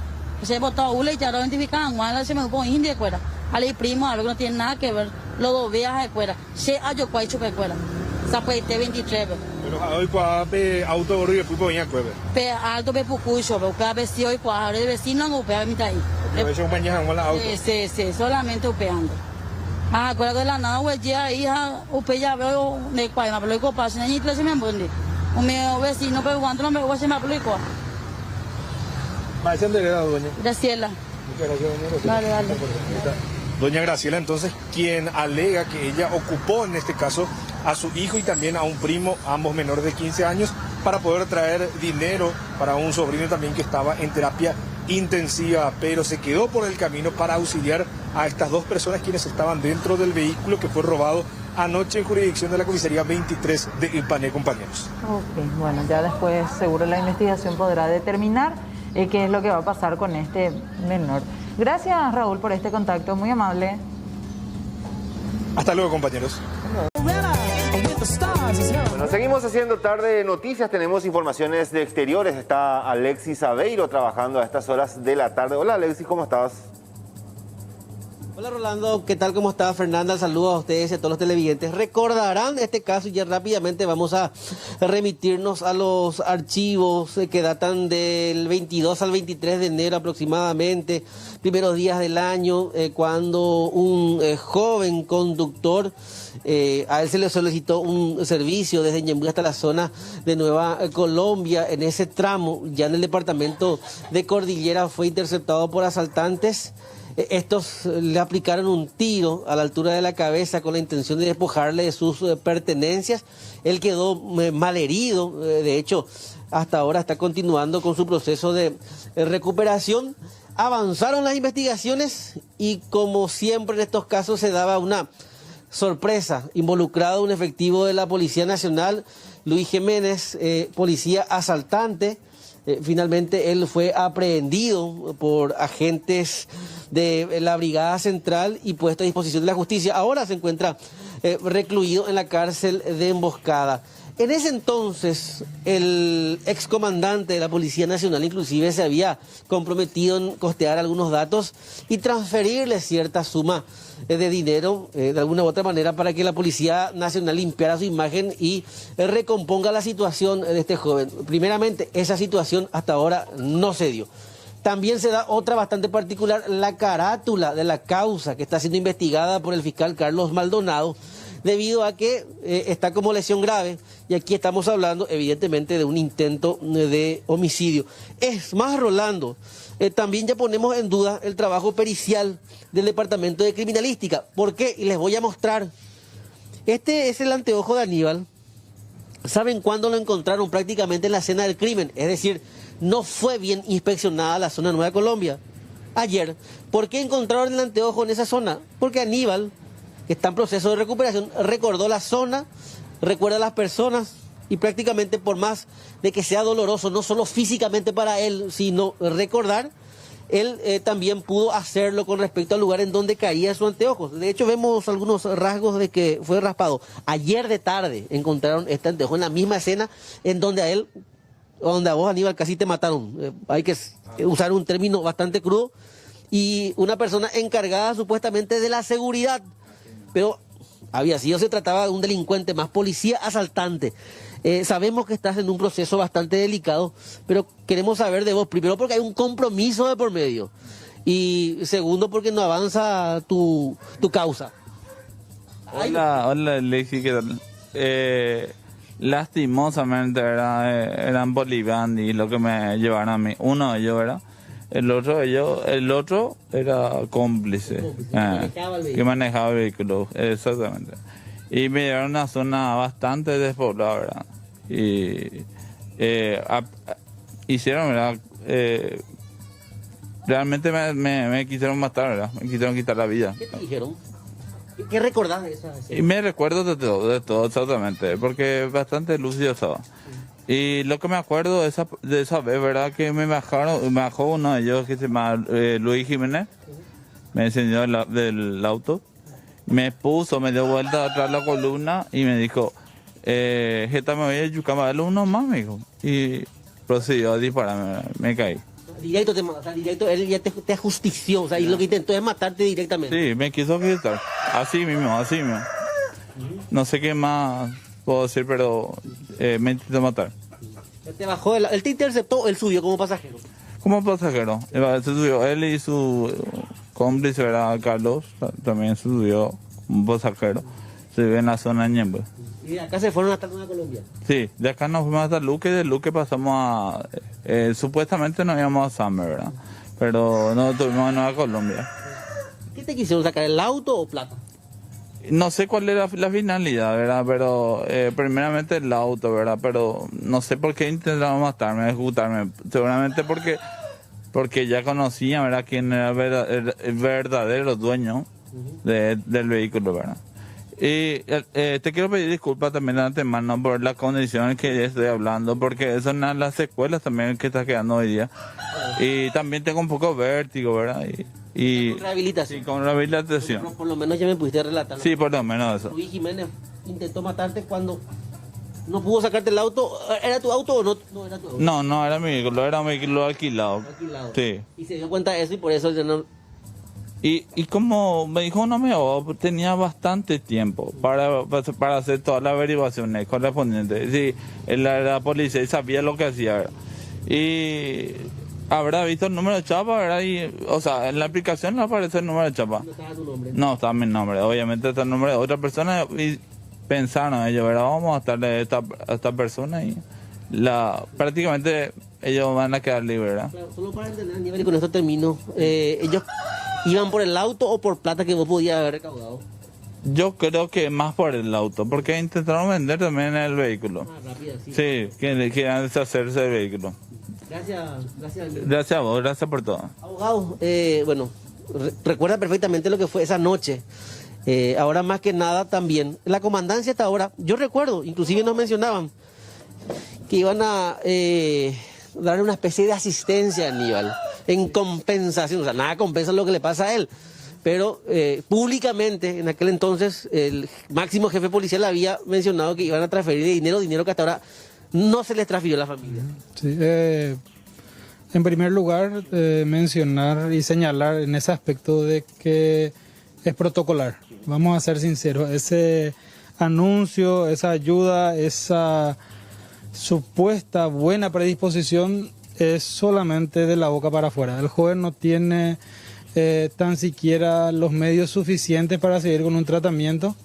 Se botó una y ya lo identificaban, mal se me pone india de cuera. Ale primo, algo que no tiene nada que ver. Los 2 viajes de cuera. Se hallo cuál chupe cuera. Zapete 23.
Pero hoy cuál auto gordo y después ponía cueve.
Pe alto pe pucucho, pe vestido y cuál de vecino no pe mitad ahí.
Pero eso mañana con la auto.
Sí, solamente upeando. Acuerdo de la nada, güey, ya hija, upe ya veo de cuál, me lo copa, si no hay clase me embonde. O mi vecino pe cuánto no me voy a hacer me lo igual.
Marchan de heredad, doña.
Graciela.
Muchas gracias, doña.
Dale.
Doña Graciela, entonces, quien alega que ella ocupó en este caso a su hijo y también a un primo, ambos menores de 15 años, para poder traer dinero para un sobrino también que estaba en terapia intensiva, pero se quedó por el camino para auxiliar a estas 2 personas quienes estaban dentro del vehículo que fue robado anoche en jurisdicción de la comisaría 23 de Ipané, compañeros.
Ok, bueno, ya después seguro la investigación podrá determinar qué es lo que va a pasar con este menor. Gracias, Raúl, por este contacto, muy amable.
Hasta luego, compañeros.
Bueno, seguimos haciendo tarde de noticias, tenemos informaciones de exteriores. Está Alexis Aveiro trabajando a estas horas de la tarde. Hola, Alexis, ¿cómo estás?
Hola Rolando, ¿qué tal? ¿Cómo está? Fernanda, saludos a ustedes y a todos los televidentes. Recordarán este caso y ya rápidamente vamos a remitirnos a los archivos que datan del 22 al 23 de enero aproximadamente, primeros días del año, cuando un joven conductor, a él se le solicitó un servicio desde Ñemby hasta la zona de Nueva Colombia. En ese tramo, ya en el departamento de Cordillera, fue interceptado por asaltantes. Estos le aplicaron un tiro a la altura de la cabeza con la intención de despojarle de sus pertenencias. Él quedó malherido, de hecho, hasta ahora está continuando con su proceso de recuperación. Avanzaron las investigaciones y, como siempre en estos casos, se daba una sorpresa. Involucrado un efectivo de la Policía Nacional, Luis Jiménez, policía asaltante. Finalmente él fue aprehendido por agentes de la Brigada Central y puesto a disposición de la justicia. Ahora se encuentra recluido en la cárcel de Emboscada. En ese entonces, el excomandante de la Policía Nacional inclusive se había comprometido en costear algunos datos y transferirle cierta suma de dinero de alguna u otra manera para que la Policía Nacional limpiara su imagen y recomponga la situación de este joven. Primeramente, esa situación hasta ahora no se dio. También se da otra bastante particular, la carátula de la causa que está siendo investigada por el fiscal Carlos Maldonado, debido a que está como lesión grave, y aquí estamos hablando evidentemente de un intento de homicidio. Es más, Rolando, también ya ponemos en duda el trabajo pericial del Departamento de Criminalística. ¿Por qué? Y les voy a mostrar. Este es el anteojo de Aníbal. ¿Saben cuándo lo encontraron? Prácticamente en la escena del crimen, es decir, no fue bien inspeccionada la zona Nueva Colombia. Ayer, ¿por qué encontraron el anteojo en esa zona? Porque Aníbal, que está en proceso de recuperación, recordó la zona, recuerda a las personas y prácticamente, por más de que sea doloroso, no solo físicamente para él, sino recordar, él también pudo hacerlo con respecto al lugar en donde caía su anteojo. De hecho, vemos algunos rasgos de que fue raspado. Ayer de tarde encontraron este anteojo en la misma escena en donde a él, donde a vos, Aníbal, casi te mataron. Hay que usar un término bastante crudo. Y una persona encargada supuestamente de la seguridad, pero había sido, se trataba de un delincuente más, policía asaltante. Sabemos que estás en un proceso bastante delicado, pero queremos saber de vos, primero porque hay un compromiso de por medio, y segundo porque no avanza tu causa.
Hola, Lexi, ¿qué tal? Lastimosamente eran bolivianos y lo que me llevaron a mí. Uno de ellos era, el otro era cómplice, que manejaba el vehículo, exactamente. Y me llevaron a una zona bastante despoblada, ¿verdad? Y hicieron, ¿verdad? Realmente me quisieron matar, ¿verdad? Me quisieron quitar la vida.
¿Qué te dijeron? ¿Qué recordás de esa?
Y me recuerdo de todo, exactamente, porque bastante lúcido estaba. Y lo que me acuerdo de esa vez, ¿verdad? Que me bajó uno de ellos que se llama Luis Jiménez, me enseñó del auto, me dio vuelta atrás la columna y me dijo, Jeta, me voy a yucar, dale uno más, me dijo. Y procedió a dispararme, me caí.
Directo te mató, o sea, directo, él ya te ajustició, o sea, y lo que intentó es matarte directamente.
Sí, me quiso quitar, así mismo. No sé qué más puedo decir, pero me intentó matar.
Te bajó, él te interceptó, él subió como pasajero.
Como pasajero, se subió él y su cómplice, ¿verdad? Carlos, también se subió como pasajero. Se vive en la zona de Ñemby.
¿Y de acá se fueron hasta Nueva Colombia?
Sí, de acá nos fuimos hasta Luque, de Luque pasamos a... supuestamente nos íbamos a Summer, ¿verdad? Pero no tuvimos a Nueva Colombia.
¿Qué te quisieron sacar, el auto o plata?
No sé cuál era la finalidad, ¿verdad? Pero primeramente el auto, ¿verdad? Pero no sé por qué intentaron matarme, ejecutarme. Seguramente porque ya conocían, ¿verdad? Quién era el verdadero dueño del vehículo, ¿verdad? Y te quiero pedir disculpas también de antemano por las condiciones que estoy hablando, porque son las secuelas también que está quedando hoy día. Y también tengo un poco de vértigo, ¿verdad? Y
con rehabilitación.
Sí, con rehabilitación.
Pero por lo menos ya me pudiste relatar, ¿no?
Sí, por lo menos eso.
Luis Jiménez intentó matarte cuando no pudo sacarte el auto. ¿Era tu auto o no? No era tu auto.
No era mi vehículo, era un vehículo alquilado.
Alquilado.
Sí.
Y se dio cuenta de eso y por eso ya no...
Y como me dijo un amigo, tenía bastante tiempo para hacer todas las averiguaciones correspondientes. Sí, la policía sabía lo que hacía, ¿verdad? Y habrá visto el número de chapa, ¿verdad? O sea, en la aplicación no aparece el número de chapa.
No estaba tu nombre.
No, estaba mi nombre. Obviamente está el nombre de otra persona y pensaron ellos, ¿verdad? Vamos a darle a esta persona y prácticamente ellos van a quedar libres, ¿verdad?
Claro, solo para entender, Aníbal, y con esto termino. ¿Ellos iban por el auto o por plata que vos podías haber recaudado?
Yo creo que más por el auto, porque intentaron vender también el vehículo.
Rápido, sí.
Sí, que quieran deshacerse del vehículo.
Gracias.
Gracias a vos, gracias por todo.
Abogado, bueno, recuerda perfectamente lo que fue esa noche. Ahora más que nada también, la comandancia hasta ahora, yo recuerdo, inclusive nos mencionaban que iban a darle una especie de asistencia a Aníbal en compensación, o sea, nada compensa lo que le pasa a él. Pero públicamente, en aquel entonces, el máximo jefe policial había mencionado que iban a transferir dinero que hasta ahora no se les transfirió a la familia.
Sí, en primer lugar, mencionar y señalar en ese aspecto de que es protocolar. Vamos a ser sinceros, ese anuncio, esa ayuda, esa supuesta buena predisposición es solamente de la boca para afuera. El joven no tiene tan siquiera los medios suficientes para seguir con un tratamiento.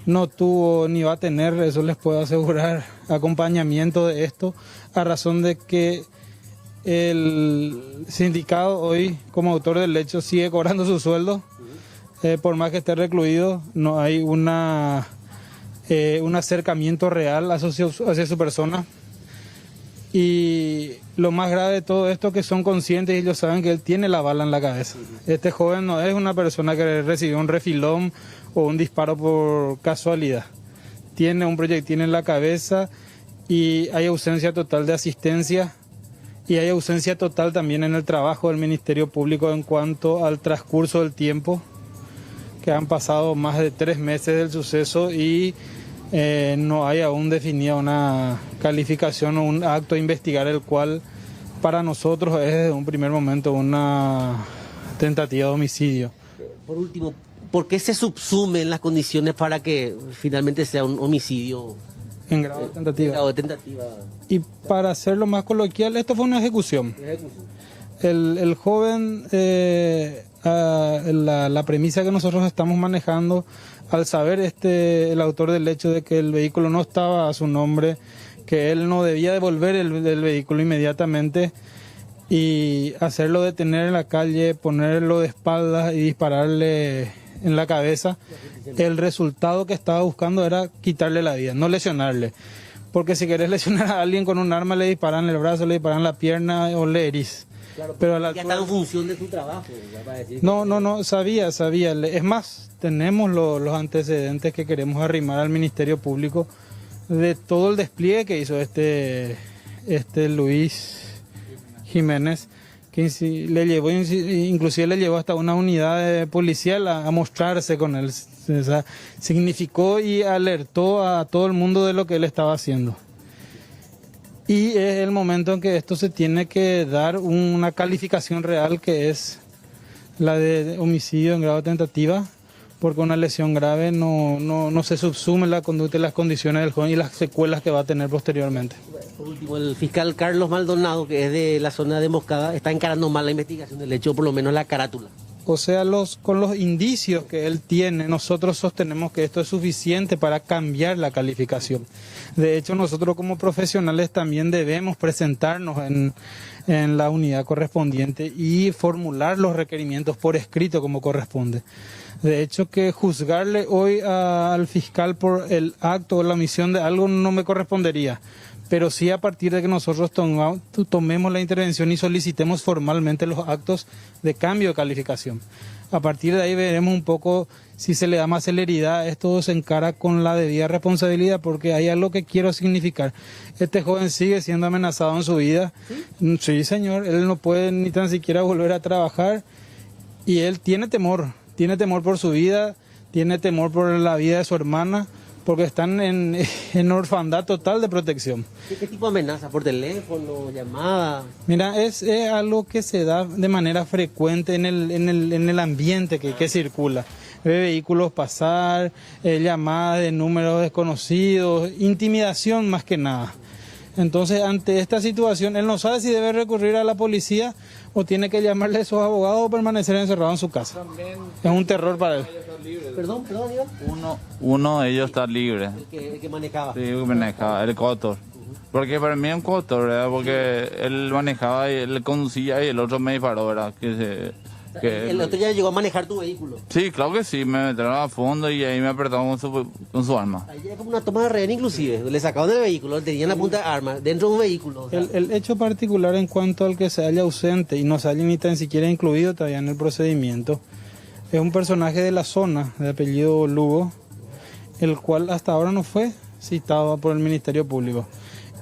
No tuvo ni va a tener, eso les puedo asegurar, acompañamiento de esto, a razón de que el sindicato hoy, como autor del hecho, sigue cobrando su sueldo. Por más que esté recluido, no hay un acercamiento real hacia su persona. Y lo más grave de todo esto es que son conscientes y ellos saben que él tiene la bala en la cabeza. Este joven no es una persona que recibió un refilón o un disparo por casualidad. Tiene un proyectil en la cabeza y hay ausencia total de asistencia y hay ausencia total también en el trabajo del Ministerio Público en cuanto al transcurso del tiempo, que han pasado más de 3 meses del suceso y no hay aún definida una calificación o un acto a investigar, el cual para nosotros es desde un primer momento una tentativa de homicidio.
Por último, ¿por qué se subsumen las condiciones para que finalmente sea un homicidio?
En grado de tentativa.
En grado de tentativa.
Y para hacerlo más coloquial, esto fue una ejecución. El joven, la premisa que nosotros estamos manejando, al saber el autor del hecho de que el vehículo no estaba a su nombre, que él no debía devolver el vehículo inmediatamente y hacerlo detener en la calle, ponerlo de espaldas y dispararle en la cabeza, el resultado que estaba buscando era quitarle la vida, no lesionarle. Porque si querés lesionar a alguien con un arma, le disparan el brazo, le disparan la pierna o le herís.
Claro,
pero
ya está en función de su trabajo.
No, sabía. Es más, tenemos los antecedentes que queremos arrimar al Ministerio Público de todo el despliegue que hizo este Luis Jiménez, que inclusive le llevó hasta una unidad policial a mostrarse con él. O sea, significó y alertó a todo el mundo de lo que él estaba haciendo. Y es el momento en que esto se tiene que dar una calificación real, que es la de homicidio en grado de tentativa, porque una lesión grave no se subsume la conducta y las condiciones del joven y las secuelas que va a tener posteriormente.
Por último, el fiscal Carlos Maldonado, que es de la zona de Moscada, está encarando mal la investigación del hecho, por lo menos la carátula.
O sea, con los indicios que él tiene, nosotros sostenemos que esto es suficiente para cambiar la calificación. De hecho, nosotros como profesionales también debemos presentarnos en la unidad correspondiente y formular los requerimientos por escrito como corresponde. De hecho, que juzgarle hoy al fiscal por el acto o la omisión de algo no me correspondería. Pero sí, a partir de que nosotros tomemos la intervención y solicitemos formalmente los actos de cambio de calificación. A partir de ahí veremos un poco si se le da más celeridad, esto se encara con la debida responsabilidad, porque hay algo que quiero significar. Este joven sigue siendo amenazado en su vida. Sí, señor, él no puede ni tan siquiera volver a trabajar y él tiene temor por su vida, tiene temor por la vida de su hermana, porque están en orfandad total de protección.
¿Qué tipo de amenaza? ¿Por teléfono, llamada?
Mira, es algo que se da de manera frecuente en el ambiente que circula. Ve vehículos pasar, llamadas de números desconocidos, intimidación más que nada. Entonces, ante esta situación, él no sabe si debe recurrir a la policía o tiene que llamarle a esos abogados o permanecer encerrado en su casa. Es un terror para él.
Perdón, Iván.
Uno de ellos está libre.
El que manejaba.
Sí, el que manejaba, el coautor. Porque para mí es un coautor, ¿verdad? Porque él manejaba y él conducía y el otro me disparó, ¿verdad?
El otro ya llegó a manejar tu vehículo.
Sí, claro que sí, me metieron a fondo y ahí me apretaron con su arma.
Ahí era como una toma de rehén inclusive, le sacaban del vehículo, tenían la punta de arma dentro de un vehículo. O sea.
El hecho particular en cuanto al que se halla ausente y no se haya ni tan siquiera incluido todavía en el procedimiento, es un personaje de la zona de apellido Lugo, el cual hasta ahora no fue citado por el Ministerio Público.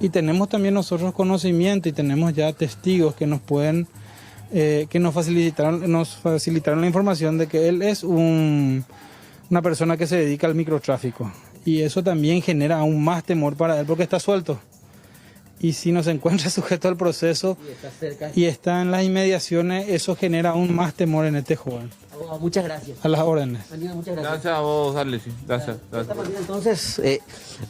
Y tenemos también nosotros conocimiento y tenemos ya testigos que nos pueden... que nos facilitaron la información de que él es una persona que se dedica al microtráfico y eso también genera aún más temor para él porque está suelto y si no se encuentra sujeto al proceso y está en las inmediaciones, eso genera aún más temor en este joven.
Muchas gracias.
A las órdenes.
Muchas gracias.
Gracias a vos, Alexis. Gracias.
Entonces,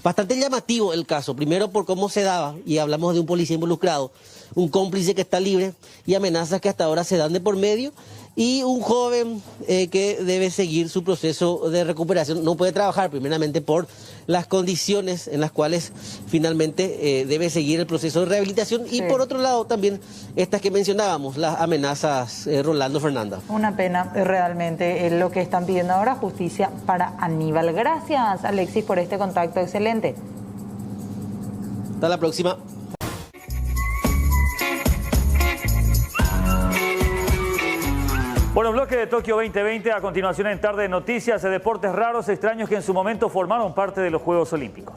bastante llamativo el caso. Primero por cómo se daba, y hablamos de un policía involucrado, un cómplice que está libre y amenazas que hasta ahora se dan de por medio, y un joven que debe seguir su proceso de recuperación. No puede trabajar primeramente por las condiciones en las cuales finalmente debe seguir el proceso de rehabilitación y por otro lado también estas que mencionábamos, las amenazas, Rolando, Fernanda.
Una pena realmente lo que están pidiendo ahora, justicia para Aníbal. Gracias, Alexis, por este contacto excelente.
Hasta la próxima.
Bueno, bloque de Tokio 2020, a continuación en Tarde de Noticias, de deportes raros, extraños que en su momento formaron parte de los Juegos Olímpicos.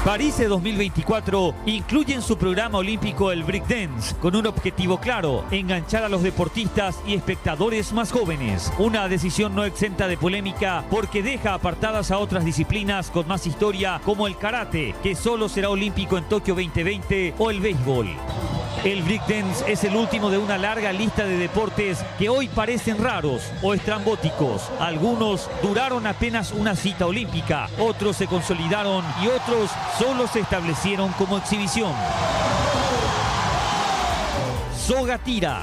París 2024 incluye en su programa olímpico el breakdance con un objetivo claro: enganchar a los deportistas y espectadores más jóvenes. Una decisión no exenta de polémica porque deja apartadas a otras disciplinas con más historia como el karate, que solo será olímpico en Tokio 2020, o el béisbol. El breakdance es el último de una larga lista de deportes que hoy parecen raros o estrambóticos. Algunos duraron apenas una cita olímpica, otros se consolidaron y otros solo se establecieron como exhibición. Soga tira.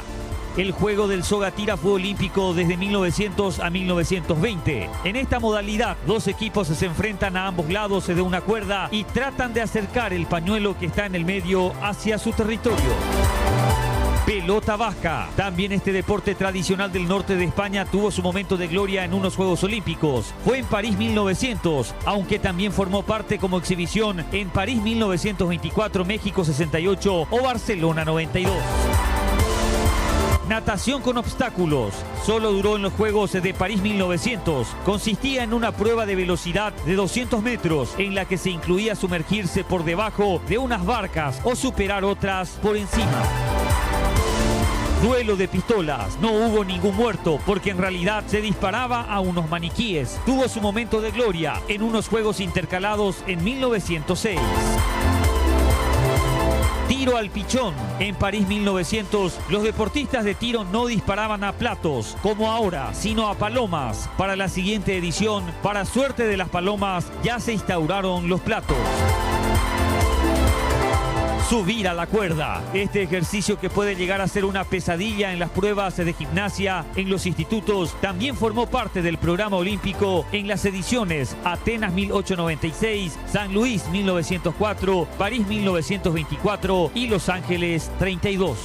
El juego del soga tira fue olímpico desde 1900 a 1920. En esta modalidad, dos equipos se enfrentan a ambos lados de una cuerda y tratan de acercar el pañuelo que está en el medio hacia su territorio. Pelota vasca. También este deporte tradicional del norte de España tuvo su momento de gloria en unos Juegos Olímpicos. Fue en París 1900, aunque también formó parte como exhibición en París 1924, México 68 o Barcelona 92. Natación con obstáculos. Solo duró en los Juegos de París 1900. Consistía en una prueba de velocidad de 200 metros en la que se incluía sumergirse por debajo de unas barcas o superar otras por encima. Duelo de pistolas. No hubo ningún muerto porque en realidad se disparaba a unos maniquíes. Tuvo su momento de gloria en unos Juegos intercalados en 1906. Tiro al pichón. En París 1900, los deportistas de tiro no disparaban a platos, como ahora, sino a palomas. Para la siguiente edición, para suerte de las palomas, ya se instauraron los platos. Subir a la cuerda. Este ejercicio, que puede llegar a ser una pesadilla en las pruebas de gimnasia en los institutos, también formó parte del programa olímpico en las ediciones Atenas 1896, San Luis 1904, París 1924 y Los Ángeles 32.